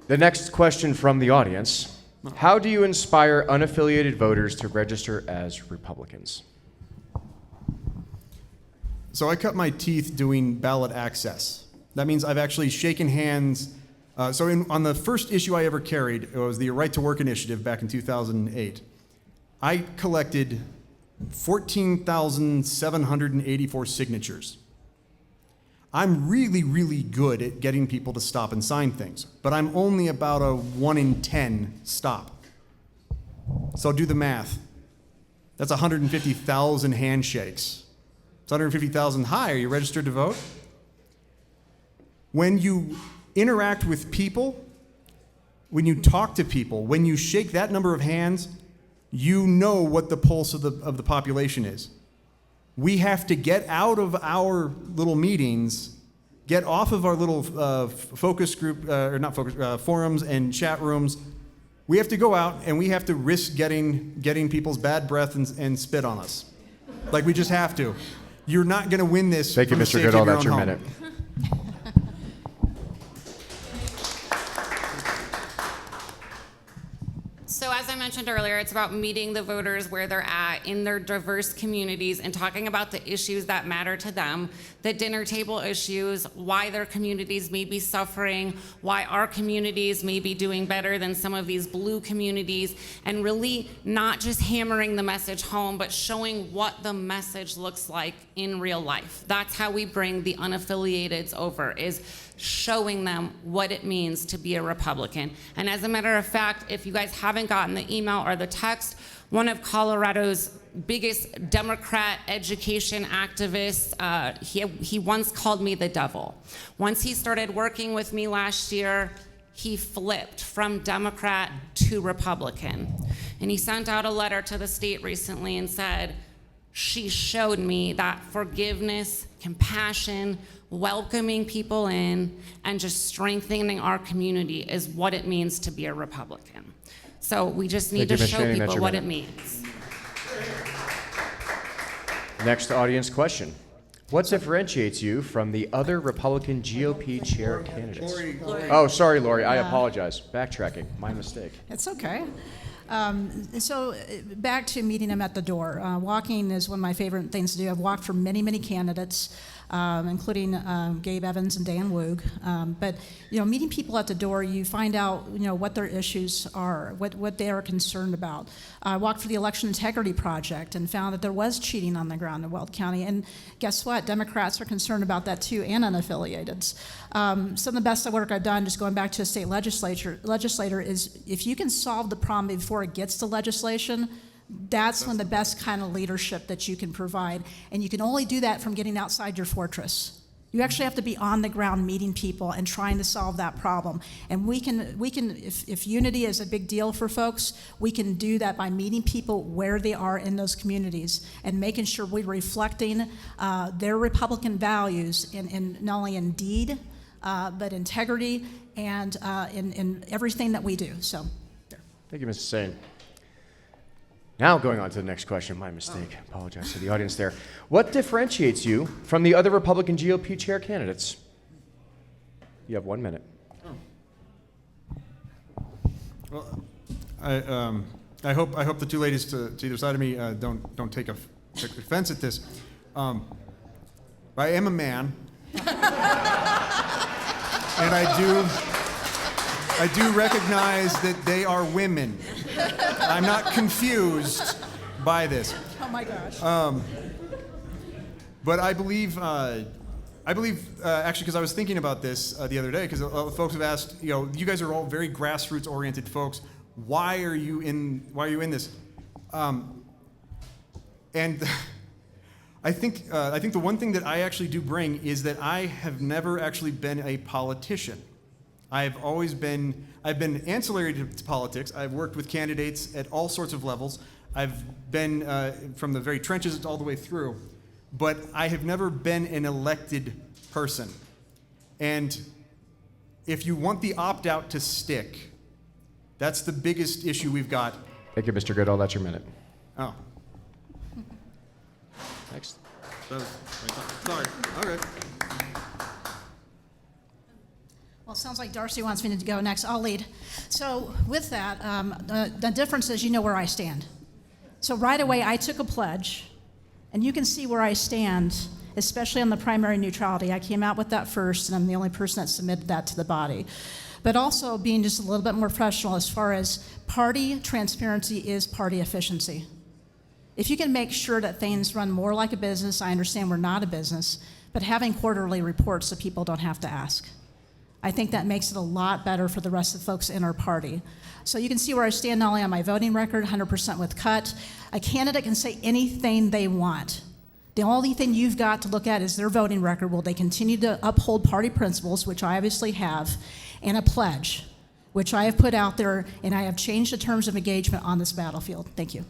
The next question from the audience. How do you inspire unaffiliated voters to register as Republicans?
So I cut my teeth doing ballot access. That means I've actually shaken hands. On the first issue I ever carried, it was the Right to Work Initiative back in 2008. I collected 14,784 signatures. I'm really, really good at getting people to stop and sign things, but I'm only about a 1 in 10 stop. So do the math. That's 150,000 handshakes. It's 150,000. Hi, are you registered to vote? When you interact with people, when you talk to people, when you shake that number of hands, you know what the pulse of the population is. We have to get out of our little meetings, get off of our little focus group, forums and chat rooms. We have to go out and we have to risk getting people's bad breath and spit on us. Like, we just have to. You're not going to win this.
Thank you, Mr. Goodall. That's your minute.
So as I mentioned earlier, it's about meeting the voters where they're at in their diverse communities and talking about the issues that matter to them, the dinner table issues, why their communities may be suffering, why our communities may be doing better than some of these blue communities, and really not just hammering the message home, but showing what the message looks like in real life. That's how we bring the unaffiliateds over, is showing them what it means to be a Republican. And as a matter of fact, if you guys haven't gotten the email or the text, one of Colorado's biggest Democrat education activists, he once called me the devil. Once he started working with me last year, he flipped from Democrat to Republican. And he sent out a letter to the state recently and said, she showed me that forgiveness, compassion, welcoming people in, and just strengthening our community is what it means to be a Republican. So we just need to show people what it means.
Next audience question. What differentiates you from the other Republican GOP chair candidates?
Lori.
Oh, sorry, Lori. I apologize. Backtracking. My mistake.
It's okay. So back to meeting them at the door. Walking is one of my favorite things to do. I've walked for many, many candidates, including Gabe Evans and Dan Woog. But meeting people at the door, you find out what their issues are, what they are concerned about. I walked for the Election Integrity Project and found that there was cheating on the ground in Weld County. And guess what? Democrats are concerned about that too, and unaffiliated. Some of the best work I've done, just going back to a state legislator, is if you can solve the problem before it gets to legislation, that's one of the best kind of leadership that you can provide. And you can only do that from getting outside your fortress. You actually have to be on the ground meeting people and trying to solve that problem. And we can if unity is a big deal for folks, we can do that by meeting people where they are in those communities and making sure we're reflecting their Republican values in not only in deed, but integrity and in everything that we do. So,
thank you, Mr. Sain. Now going on to the next question. My mistake. Apologize to the audience there. What differentiates you from the other Republican GOP chair candidates? You have 1 minute.
Well, I hope the two ladies to either side of me don't take offense at this. I am a man, and I do recognize that they are women. I'm not confused by this.
oh my gosh.
But I believe actually, because I was thinking about this the other day, because folks have asked, you guys are all very grassroots-oriented folks. Why are you in this? And I think the one thing that I actually do bring is that I have never actually been a politician. I've been ancillary to politics. I've worked with candidates at all sorts of levels. I've been from the very trenches all the way through, but I have never been an elected person. And if you want the opt-out to stick, that's the biggest issue we've got.
Thank you, Mr. Goodall. That's your minute.
Oh.
Next.
Sorry. Okay.
Well, it sounds like Darcy wants me to go next. I'll lead. So with that, the difference is you know where I stand. So right away, I took a pledge, and you can see where I stand, especially on the primary neutrality. I came out with that first, and I'm the only person that submitted that to the body. But also being just a little bit more professional as far as party transparency is party efficiency. If you can make sure that things run more like a business, I understand we're not a business, but having quarterly reports so people don't have to ask. I think that makes it a lot better for the rest of the folks in our party. So you can see where I stand not only on my voting record, 100% with cut. A candidate can say anything they want. The only thing you've got to look at is their voting record. Will they continue to uphold party principles, which I obviously have, and a pledge, which I have put out there, and I have changed the terms of engagement on this battlefield. Thank you.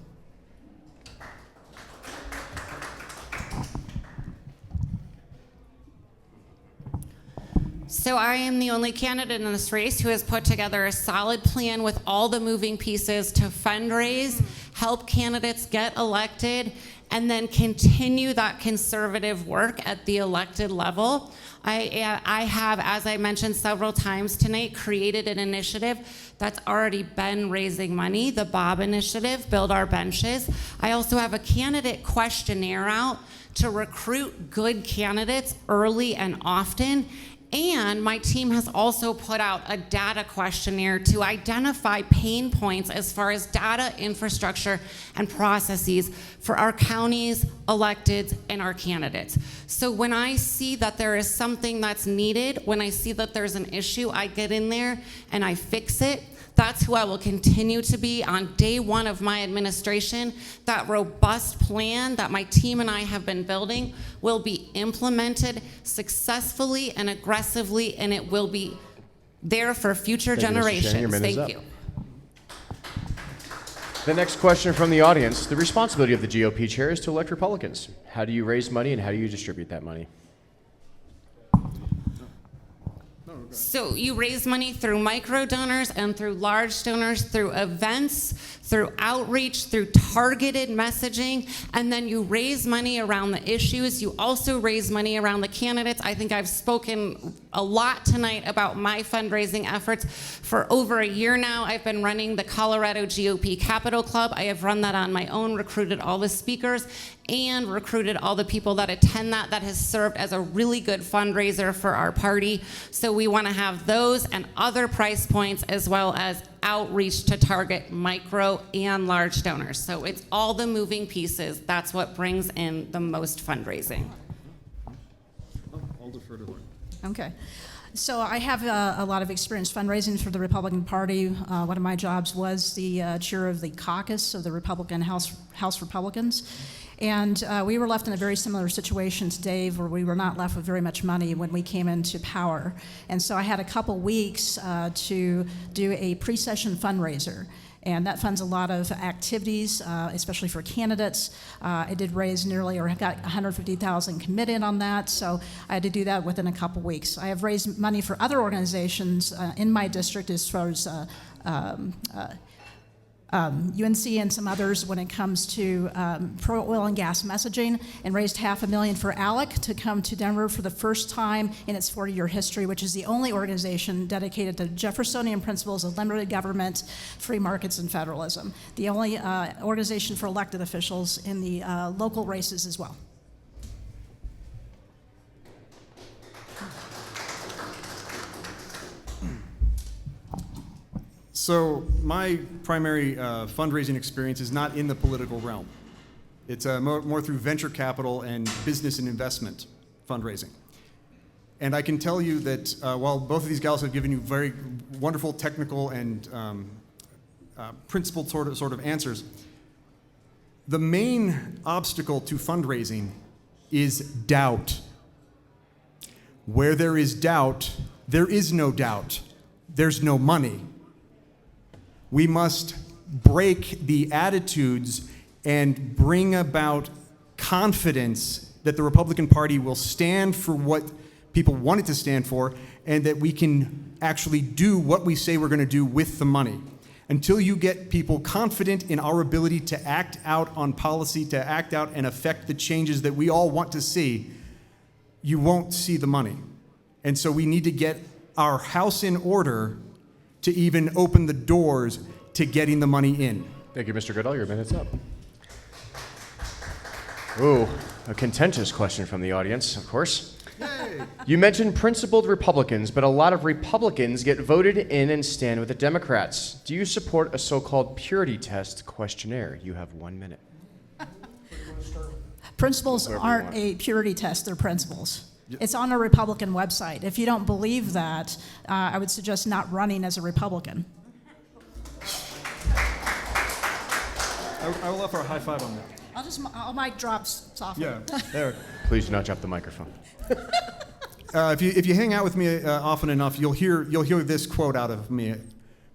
So I am the only candidate in this race who has put together a solid plan with all the moving pieces to fundraise, help candidates get elected, and then continue that conservative work at the elected level. I have, as I mentioned several times tonight, created an initiative that's already been raising money, the Bob Initiative, Build Our Benches. I also have a candidate questionnaire out to recruit good candidates early and often. And my team has also put out a data questionnaire to identify pain points as far as data infrastructure and processes for our counties, electeds, and our candidates. So when I see that there is something that's needed, when I see that there's an issue, I get in there and I fix it. That's who I will continue to be on day one of my administration. That robust plan that my team and I have been building will be implemented successfully and aggressively, and it will be there for future generations. Thank you.
The next question from the audience. The responsibility of the GOP chair is to elect Republicans. How do you raise money and how do you distribute that money?
So you raise money through micro donors and through large donors, through events, through outreach, through targeted messaging, and then you raise money around the issues. You also raise money around the candidates. I think I've spoken a lot tonight about my fundraising efforts. For over a year now, I've been running the Colorado GOP Capital Club. I have run that on my own, recruited all the speakers, and recruited all the people that attend that. That has served as a really good fundraiser for our party. So we want to have those and other price points, as well as outreach to target micro and large donors. So it's all the moving pieces. That's what brings in the most fundraising.
I'll defer to Lauren.
Okay. So I have a lot of experience fundraising for the Republican Party. One of my jobs was the chair of the caucus of the Republican House Republicans. And we were left in a very similar situation to Dave, where we were not left with very much money when we came into power. And so I had a couple weeks to do a pre-session fundraiser. And that funds a lot of activities, especially for candidates. I did raise nearly, or got 150,000 committed on that, so I had to do that within a couple weeks. I have raised money for other organizations in my district, as far as UNC and some others when it comes to pro-oil and gas messaging, and raised $500,000 for ALEC to come to Denver for the first time in its 40-year history, which is the only organization dedicated to Jeffersonian principles of limited government, free markets, and federalism. The only organization for elected officials in the local races as well.
So my primary fundraising experience is not in the political realm. It's more through venture capital and business and investment fundraising. And I can tell you that while both of these gals have given you very wonderful technical and principled sort of answers, the main obstacle to fundraising is doubt. Where there is doubt, there is no doubt. There's no money. We must break the attitudes and bring about confidence that the Republican Party will stand for what people want it to stand for, and that we can actually do what we say we're going to do with the money. Until you get people confident in our ability to act out on policy, to act out and affect the changes that we all want to see, you won't see the money. And so we need to get our house in order to even open the doors to getting the money in.
Thank you, Mr. Goodall. Your minute's up. Ooh, a contentious question from the audience, of course.
Yay.
You mentioned principled Republicans, but a lot of Republicans get voted in and stand with the Democrats. Do you support a so-called purity test questionnaire? You have 1 minute.
Principles aren't a purity test, they're principles. It's on a Republican website. If you don't believe that, I would suggest not running as a Republican.
I will offer a high five on that.
I'll mic drops softly.
Yeah, there.
Please do not drop the microphone.
If you hang out with me often enough, you'll hear this quote out of me.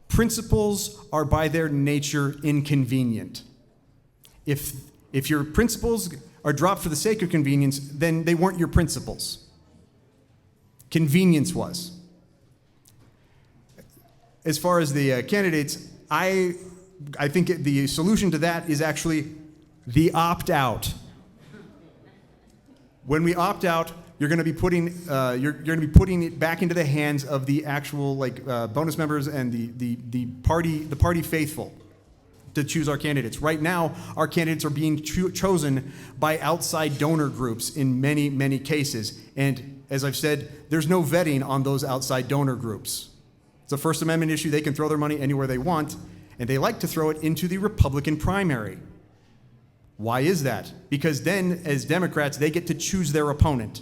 Principles are by their nature inconvenient. If your principles are dropped for the sake of convenience, then they weren't your principles. Convenience was. As far as the candidates, I think the solution to that is actually the opt-out. When we opt out, you're going to be putting it back into the hands of the actual bonus members and the party faithful to choose our candidates. Right now, our candidates are being chosen by outside donor groups in many, many cases. And as I've said, there's no vetting on those outside donor groups. It's a First Amendment issue. They can throw their money anywhere they want, and they like to throw it into the Republican primary. Why is that? Because then, as Democrats, they get to choose their opponent.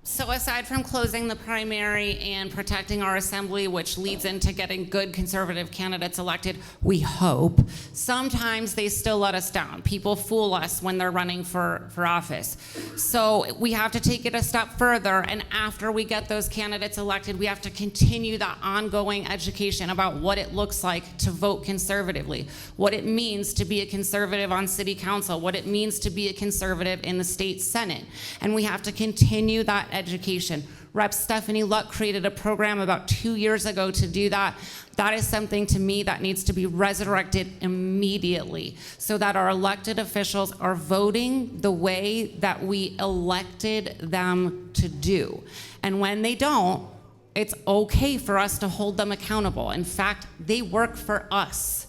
So aside from closing the primary and protecting our assembly, which leads into getting good conservative candidates elected, we hope, sometimes they still let us down. People fool us when they're running for office. So we have to take it a step further, and after we get those candidates elected, we have to continue that ongoing education about what it looks like to vote conservatively, what it means to be a conservative on city council, what it means to be a conservative in the state senate. And we have to continue that education. Rep. Stephanie Luck created a program about 2 years ago to do that. That is something to me that needs to be resurrected immediately so that our elected officials are voting the way that we elected them to do. And when they don't, it's okay for us to hold them accountable. In fact, they work for us.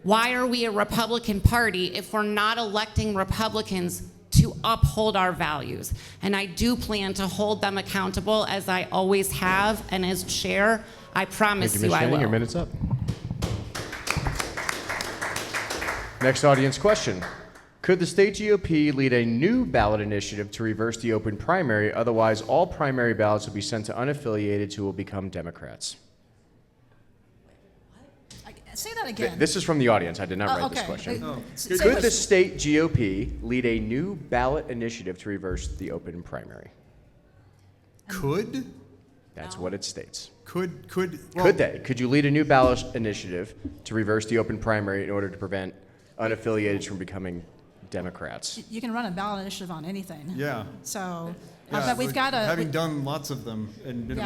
Why are we a Republican Party if we're not electing Republicans to uphold our values? And I do plan to hold them accountable, as I always have, and as chair, I promise you I will.
Your minute's up. Next audience question. Could the state GOP lead a new ballot initiative to reverse the open primary? Otherwise, all primary ballots will be sent to unaffiliates who will become Democrats.
Say that again.
This is from the audience. I did not write this question. Could the state GOP lead a new ballot initiative to reverse the open primary?
Could?
That's what it states.
Could
they? Could you lead a new ballot initiative to reverse the open primary in order to prevent unaffiliated from becoming Democrats?
You can run a ballot initiative on anything.
Yeah.
So,
Yeah,
but we've got to.
Having done lots of them, and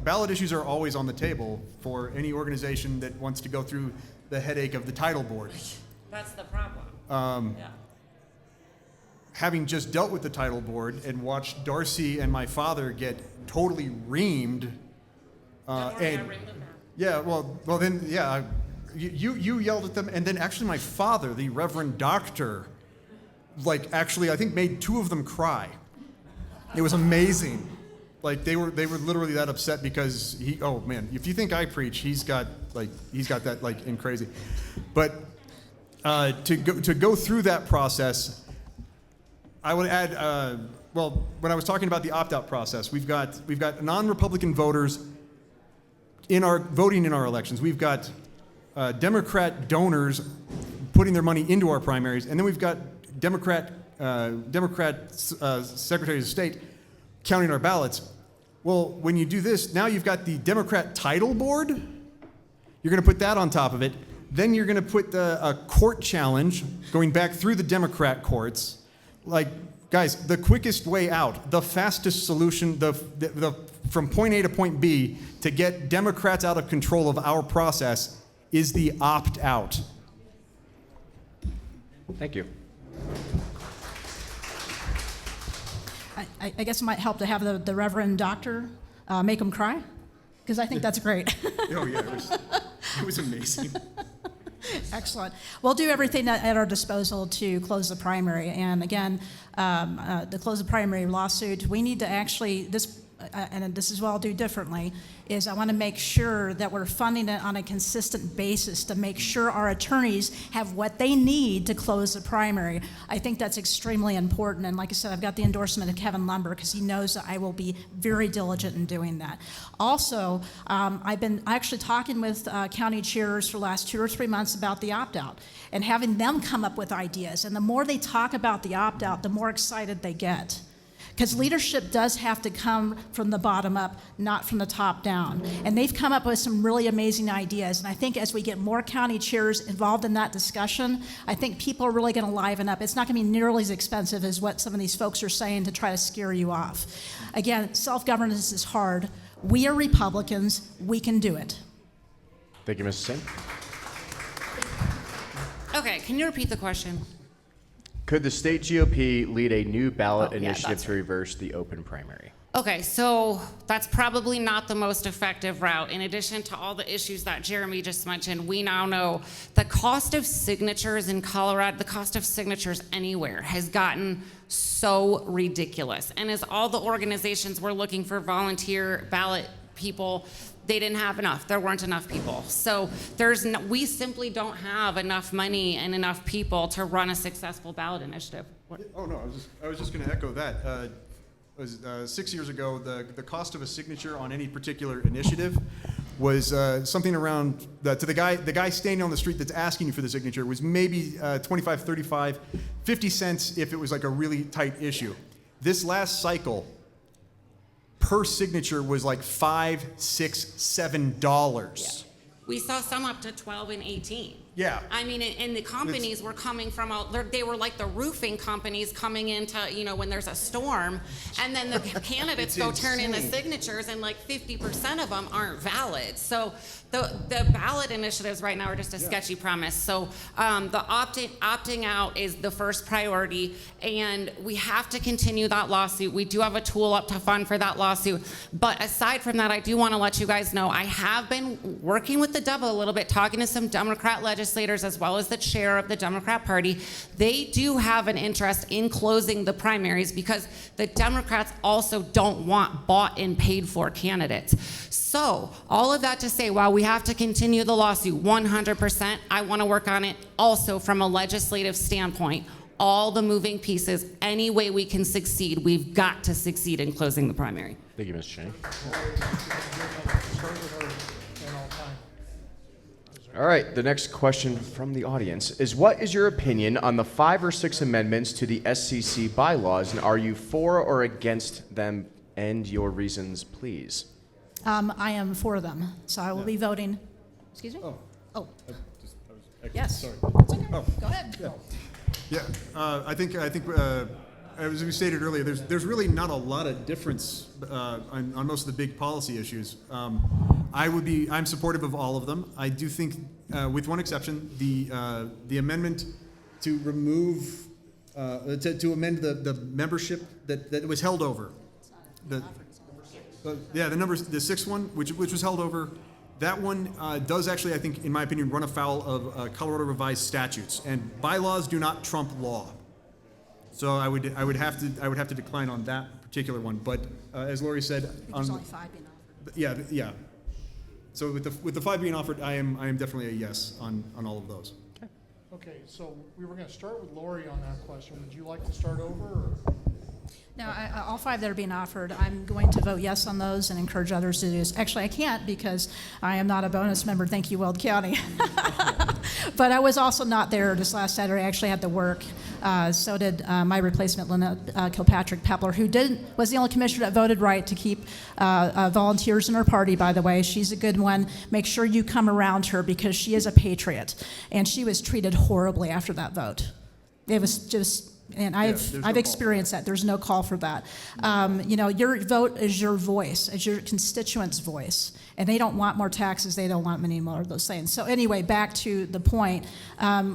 ballot issues are always on the table for any organization that wants to go through the headache of the title board.
That's the problem.
Having just dealt with the title board and watched Darcy and my father get totally reamed, you yelled at them, and then actually my father, the Reverend Doctor, I think made two of them cry. It was amazing. They were literally that upset because if you think I preach, he's got that in crazy. But to go through that process, I would add when I was talking about the opt-out process, we've got non-Republican voters voting in our elections, we've got Democrat donors putting their money into our primaries, and then we've got Democrat secretaries of state counting our ballots. Well, when you do this, now you've got the Democrat title board. You're going to put that on top of it. Then you're going to put a court challenge going back through the Democrat courts. Like, guys, the quickest way out, the fastest solution, from point A to point B to get Democrats out of control of our process is the opt-out.
Thank you.
I guess it might help to have the Reverend Doctor make them cry, because I think that's great.
Oh, yeah, it was amazing.
Excellent. We'll do everything at our disposal to close the primary. And again, the close the primary lawsuit, we need to actually, and this is what I'll do differently, is I want to make sure that we're funding it on a consistent basis to make sure our attorneys have what they need to close the primary. I think that's extremely important. And like I said, I've got the endorsement of Kevin Lumber because he knows that I will be very diligent in doing that. Also, I've been actually talking with county chairs for the last 2 or 3 months about the opt-out and having them come up with ideas. And the more they talk about the opt-out, the more excited they get. Because leadership does have to come from the bottom up, not from the top down. And they've come up with some really amazing ideas. And I think as we get more county chairs involved in that discussion, I think people are really going to liven up. It's not going to be nearly as expensive as what some of these folks are saying to try to scare you off. Again, self-governance is hard. We are Republicans. We can do it.
Thank you, Mrs. Singh.
Okay, can you repeat the question?
Could the state GOP lead a new ballot initiative to reverse the open primary?
Okay, so that's probably not the most effective route. In addition to all the issues that Jeremy just mentioned, we now know the cost of signatures in Colorado, the cost of signatures anywhere has gotten so ridiculous. And as all the organizations were looking for volunteer ballot people, they didn't have enough. There weren't enough people. So we simply don't have enough money and enough people to run a successful ballot initiative.
Oh, no, I was just going to echo that. 6 years ago, the cost of a signature on any particular initiative was something around, to the guy standing on the street that's asking you for the signature was maybe 25, 35, 50 cents if it was like a really tight issue. This last cycle, per signature was like $5, $6, $7.
Yeah. We saw some up to 12 and 18.
Yeah.
I mean, and the companies were coming from they were like the roofing companies coming into, when there's a storm, and then the candidates go turn in the signatures, and like 50% of them aren't valid. So the ballot initiatives right now are just a sketchy premise. So the opting out is the first priority, and we have to continue that lawsuit. We do have a tool up to fund for that lawsuit. But aside from that, I do want to let you guys know I have been working with the devil a little bit, talking to some Democrat legislators as well as the chair of the Democrat Party. They do have an interest in closing the primaries because the Democrats also don't want bought and paid for candidates. So all of that to say, while we have to continue the lawsuit 100%, I want to work on it also from a legislative standpoint. All the moving pieces, any way we can succeed, we've got to succeed in closing the primary.
Thank you, Mr. Cheney. All right, the next question from the audience is, what is your opinion on the 5 or 6 amendments to the SCC bylaws, and are you for or against them, and your reasons, please?
I am for them, so I will be voting. Excuse me? Oh. Yes.
Sorry.
It's okay. Go ahead.
Yeah, I think as we stated earlier, there's really not a lot of difference on most of the big policy issues. I'm supportive of all of them. I do think, with one exception, the amendment to remove to amend the membership that was held over. The 6th one, which was held over. That one does actually, I think, in my opinion, run afoul of Colorado revised statutes, and bylaws do not trump law. So I would have to decline on that particular one. But as Lori said,
there's only 5 being offered.
Yeah. So with the 5 being offered, I am definitely a yes on all of those.
Okay, so we were going to start with Lori on that question. Would you like to start over? Or?
No, all 5 that are being offered, I'm going to vote yes on those and encourage others to do so. Actually, I can't because I am not a bonus member. Thank you, Weld County. But I was also not there this last Saturday. I actually had to work. So did my replacement, Lynette Kilpatrick Pepler, who was the only commissioner that voted right to keep volunteers in her party, by the way. She's a good one. Make sure you come around her because she is a patriot. And she was treated horribly after that vote. It was just... And I've experienced that. There's no call for that. Your vote is your voice, is your constituents' voice, and they don't want more taxes. They don't want many more of those things. So anyway, back to the point.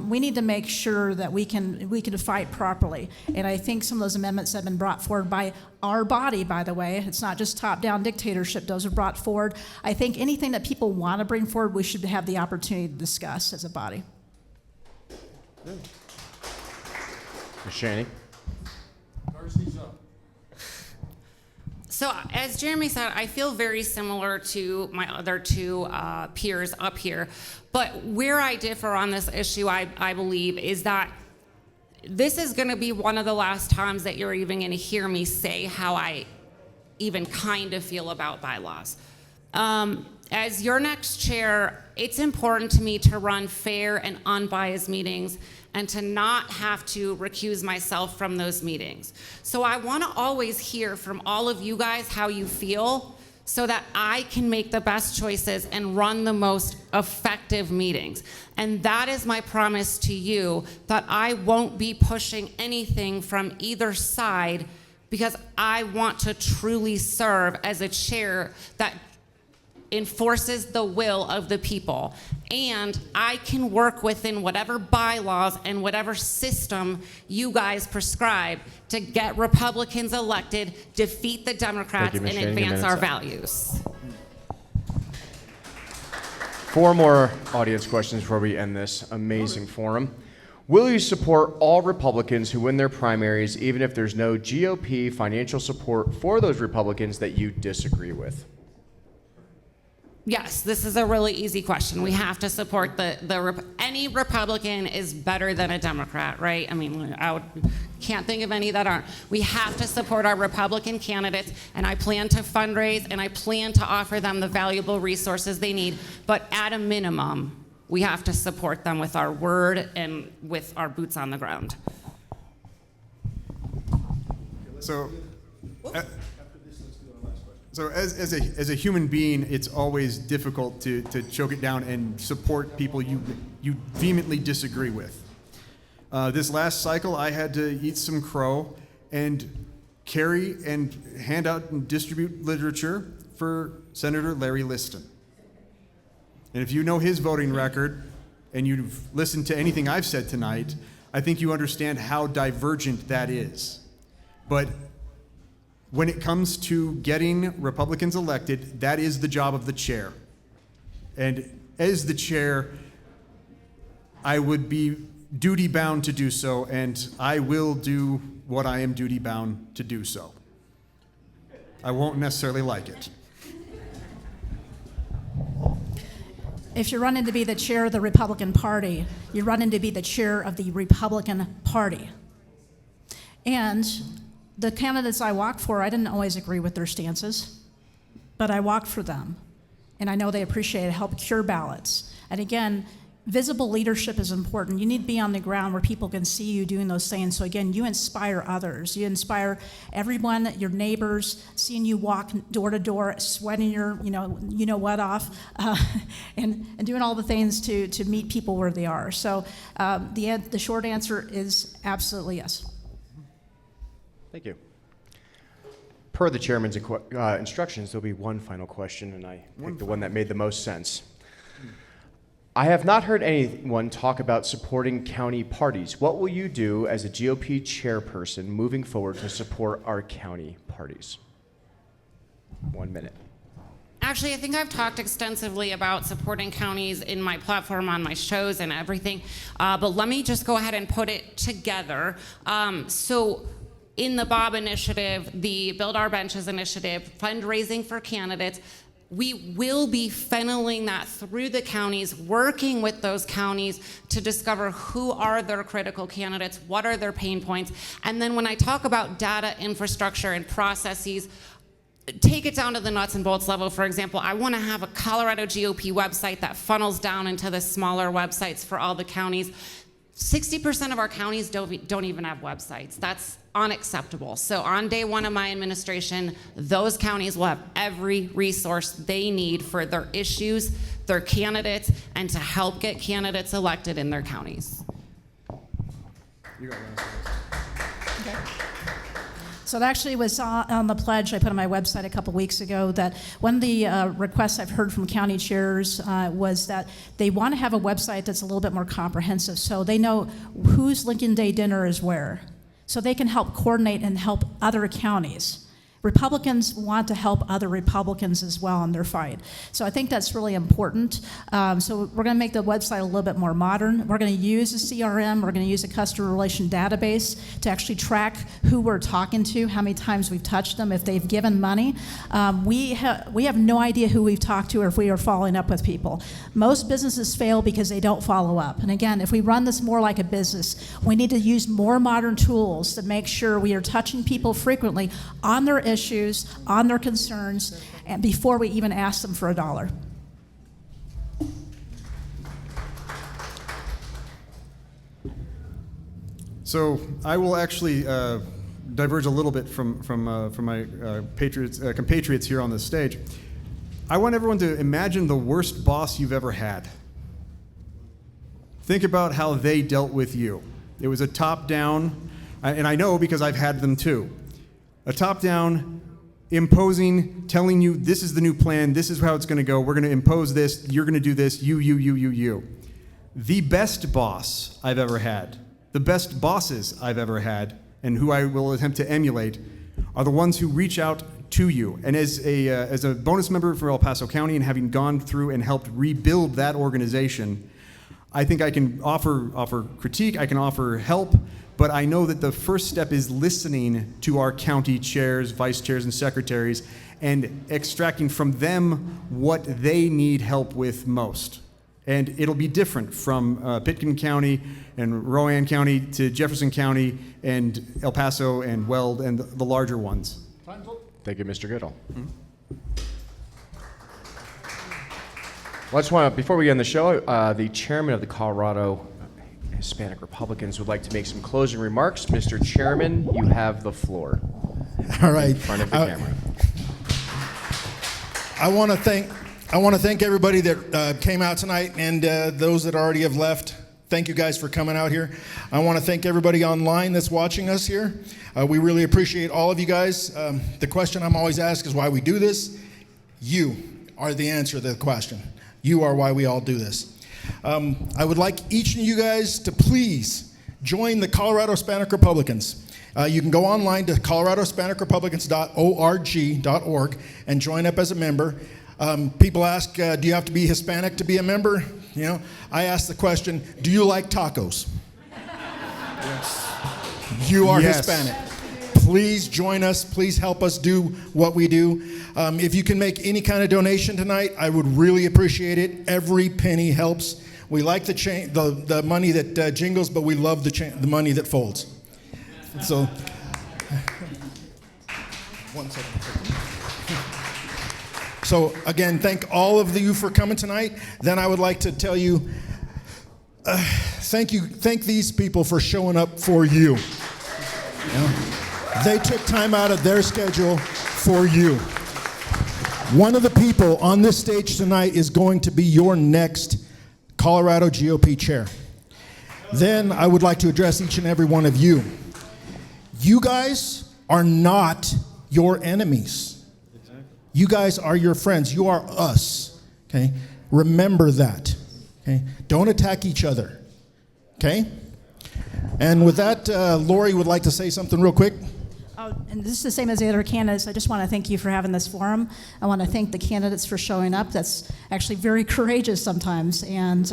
We need to make sure that we can fight properly. And I think some of those amendments have been brought forward by our body. By the way, it's not just top-down dictatorship. Those are brought forward. I think anything that people want to bring forward, we should have the opportunity to discuss as a body.
Good. Ms. Shaney.
So as Jeremy said, I feel very similar to my other 2 peers up here. But where I differ on this issue, I believe, is that this is going to be one of the last times that you're even going to hear me say how I even kind of feel about bylaws. As your next chair, it's important to me to run fair and unbiased meetings and to not have to recuse myself from those meetings. So I want to always hear from all of you guys how you feel so that I can make the best choices and run the most effective meetings. And that is my promise to you, that I won't be pushing anything from either side because I want to truly serve as a chair that enforces the will of the people. And I can work within whatever bylaws and whatever system you guys prescribe to get Republicans elected, defeat the Democrats, and advance our values.
4 more audience questions before we end this amazing forum. Will you support all Republicans who win their primaries, even if there's no GOP financial support for those Republicans that you disagree with?
Yes, this is a really easy question. We have to support any Republican is better than a Democrat, right? I mean, can't think of any that aren't. We have to support our Republican candidates, and I plan to fundraise, and I plan to offer them the valuable resources they need. But at a minimum, we have to support them with our word and with our boots on the ground.
So as a human being, it's always difficult to choke it down and support people you vehemently disagree with. This last cycle, I had to eat some crow and carry and hand out and distribute literature for Senator Larry Liston. And if you know his voting record and you've listened to anything I've said tonight, I think you understand how divergent that is. But when it comes to getting Republicans elected, that is the job of the chair. And as the chair, I would be duty-bound to do so, and I will do what I am duty-bound to do so. I won't necessarily like it.
If you're running to be the chair of the Republican Party, you're running to be the chair of the Republican Party. And the candidates I walked for, I didn't always agree with their stances, but I walked for them. And I know they appreciate it, help cure ballots. And again, visible leadership is important. You need to be on the ground where people can see you doing those things. So again, you inspire others. You inspire everyone, your neighbors, seeing you walk door to door, sweating your, you know what off, and doing all the things to meet people where they are. So the short answer is absolutely yes.
Thank you. Per the chairman's instructions, there'll be one final question, and I picked the one that made the most sense. I have not heard anyone talk about supporting county parties. What will you do as a GOP chairperson moving forward to support our county parties? 1 minute.
Actually, I think I've talked extensively about supporting counties in my platform, on my shows and everything, but let me just go ahead and put it together. So in the Bob initiative, the Build Our Benches initiative, fundraising for candidates, We will be funneling that through the counties, working with those counties to discover who are their critical candidates, what are their pain points. And then when I talk about data infrastructure and processes, take it down to the nuts and bolts level. For example, I want to have a Colorado GOP website that funnels down into the smaller websites for all the counties. 60% of our counties don't even have websites. That's unacceptable. So on day one of my administration, those counties will have every resource they need for their issues, their candidates, and to help get candidates elected in their counties.
You got
Okay. So it actually was on the pledge I put on my website a couple weeks ago that one of the requests I've heard from county chairs was that they want to have a website that's a little bit more comprehensive so they know whose Lincoln Day dinner is where, so they can help coordinate and help other counties. Republicans want to help other Republicans as well in their fight. So I think that's really important. So we're going to make the website a little bit more modern. We're going to use a CRM. We're going to use a customer relation database to actually track who we're talking to, how many times we've touched them, if they've given money. We have no idea who we've talked to or if we are following up with people. Most businesses fail because they don't follow up. And again, if we run this more like a business, we need to use more modern tools to make sure we are touching people frequently on their issues, on their concerns, and before we even ask them for $1.
So I will actually diverge a little bit from my compatriots here on the stage. I want everyone to imagine the worst boss you've ever had. Think about how they dealt with you. It was a top-down, and I know because I've had them too. A top-down, imposing, telling you this is the new plan, this is how it's going to go, we're going to impose this, you're going to do this, you. The best boss I've ever had, the best bosses I've ever had, and who I will attempt to emulate, are the ones who reach out to you. And as a bonus member for El Paso County and having gone through and helped rebuild that organization, I think I can offer critique, I can offer help, but I know that the first step is listening to our county chairs, vice chairs, and secretaries and extracting from them what they need help with most. And it'll be different from Pitkin County and Rowan County to Jefferson County and El Paso and Weld and the larger ones.
Thank you, Mr. Goodall. Well, I just want to, before we end the show, the chairman of the Colorado Hispanic Republicans would like to make some closing remarks. Mr. Chairman, you have the floor.
All right.
In front of the camera.
I want to thank everybody that came out tonight and those that already have left. Thank you guys for coming out here. I want to thank everybody online that's watching us here. We really appreciate all of you guys. The question I'm always asked is why we do this. You are the answer to the question. You are why we all do this. I would like each of you guys to please join the Colorado Hispanic Republicans. You can go online to coloradohispanicrepublicans.org and join up as a member. People ask, do you have to be Hispanic to be a member? You know, I ask the question, do you like tacos? Yes. You are Hispanic. Please join us. Please help us do what we do. If you can make any kind of donation tonight, I would really appreciate it. Every penny helps. We like the money that jingles, but we love the money that folds. So, 1 second. So again, thank all of you for coming tonight. Then I would like to tell you, thank these people for showing up for you. They took time out of their schedule for you. One of the people on this stage tonight is going to be your next Colorado GOP chair. Then I would like to address each and every one of you. You guys are not your enemies. You guys are your friends. You are us. Okay? Remember that. Okay? Don't attack each other. Okay? And with that, Lori would like to say something real quick.
Oh, and this is the same as the other candidates. I just want to thank you for having this forum. I want to thank the candidates for showing up. That's actually very courageous sometimes, and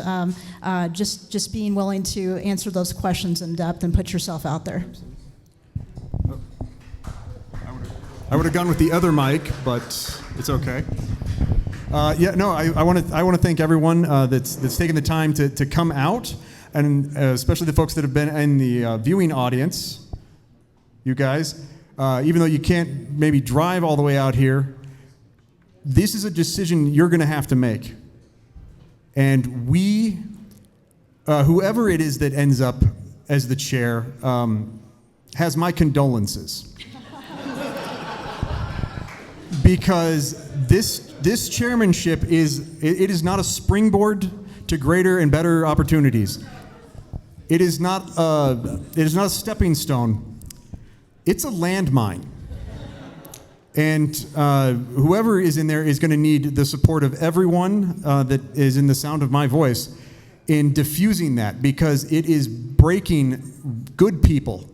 just being willing to answer those questions in depth and put yourself out there.
I would have gone with the other mic, but it's okay. I want to thank everyone that's taken the time to come out, and especially the folks that have been in the viewing audience. You guys, even though you can't maybe drive all the way out here, this is a decision you're going to have to make. And we, whoever it is that ends up as the chair, has my condolences. Because this chairmanship is not a springboard to greater and better opportunities. It is not a stepping stone. It's a landmine. And whoever is in there is going to need the support of everyone that is in the sound of my voice in diffusing that, because it is breaking good people.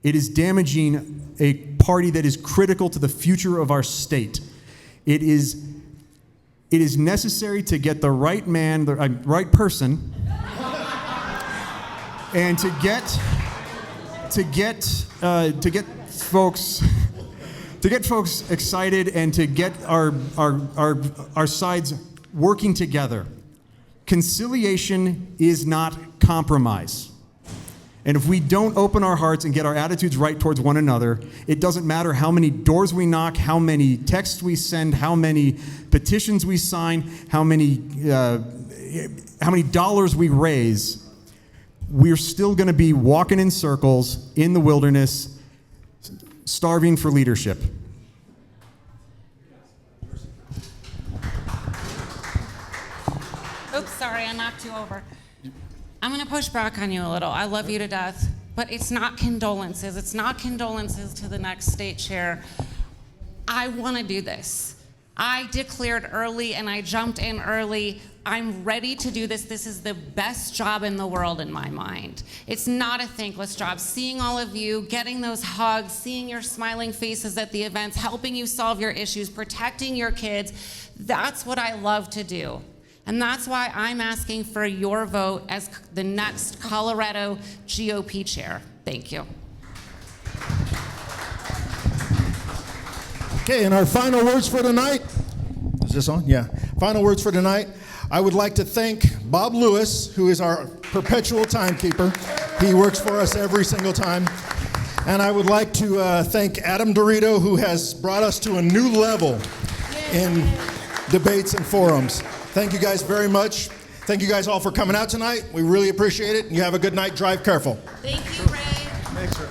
It is damaging a party that is critical to the future of our state. It is necessary to get the right man, the right person, and to get folks excited and to get our sides working together. Conciliation is not compromise. And if we don't open our hearts and get our attitudes right towards one another, it doesn't matter how many doors we knock, how many texts we send, how many petitions we sign, how many dollars we raise. We're still going to be walking in circles in the wilderness, starving for leadership.
Oops, sorry, I knocked you over. I'm going to push back on you a little. I love you to death, but it's not condolences. It's not condolences to the next state chair. I want to do this. I declared early and I jumped in early. I'm ready to do this. This is the best job in the world in my mind. It's not a thankless job. Seeing all of you, getting those hugs, seeing your smiling faces at the events, helping you solve your issues, protecting your kids, that's what I love to do. And that's why I'm asking for your vote as the next Colorado GOP chair. Thank you.
Okay, and our final words for tonight. Is this on? Yeah. Final words for tonight. I would like to thank Bob Lewis, who is our perpetual timekeeper. He works for us every single time. And I would like to thank Adam Dorito, who has brought us to a new level in debates and forums. Thank you guys very much. Thank you guys all for coming out tonight. We really appreciate it. You have a good night. Drive careful.
Thank you, Ray.
Thanks, sir.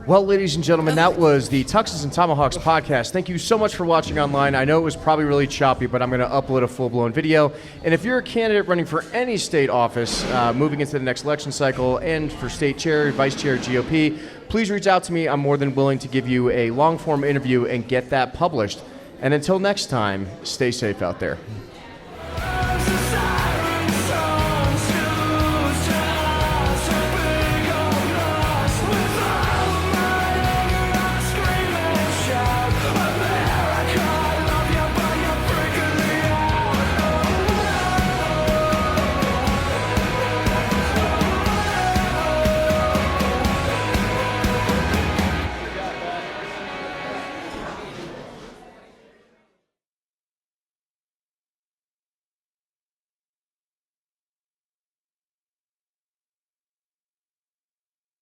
Well, ladies and gentlemen, that was the Tuxes Tomahawks Podcast. Thank you so much for watching online. I know it was probably really choppy, but I'm going to upload a full-blown video. And if you're a candidate running for any state office, moving into the next election cycle, and for state chair, vice chair, GOP, please reach out to me. I'm more than willing to give you a long-form interview and get that published. And until next time, stay safe out there.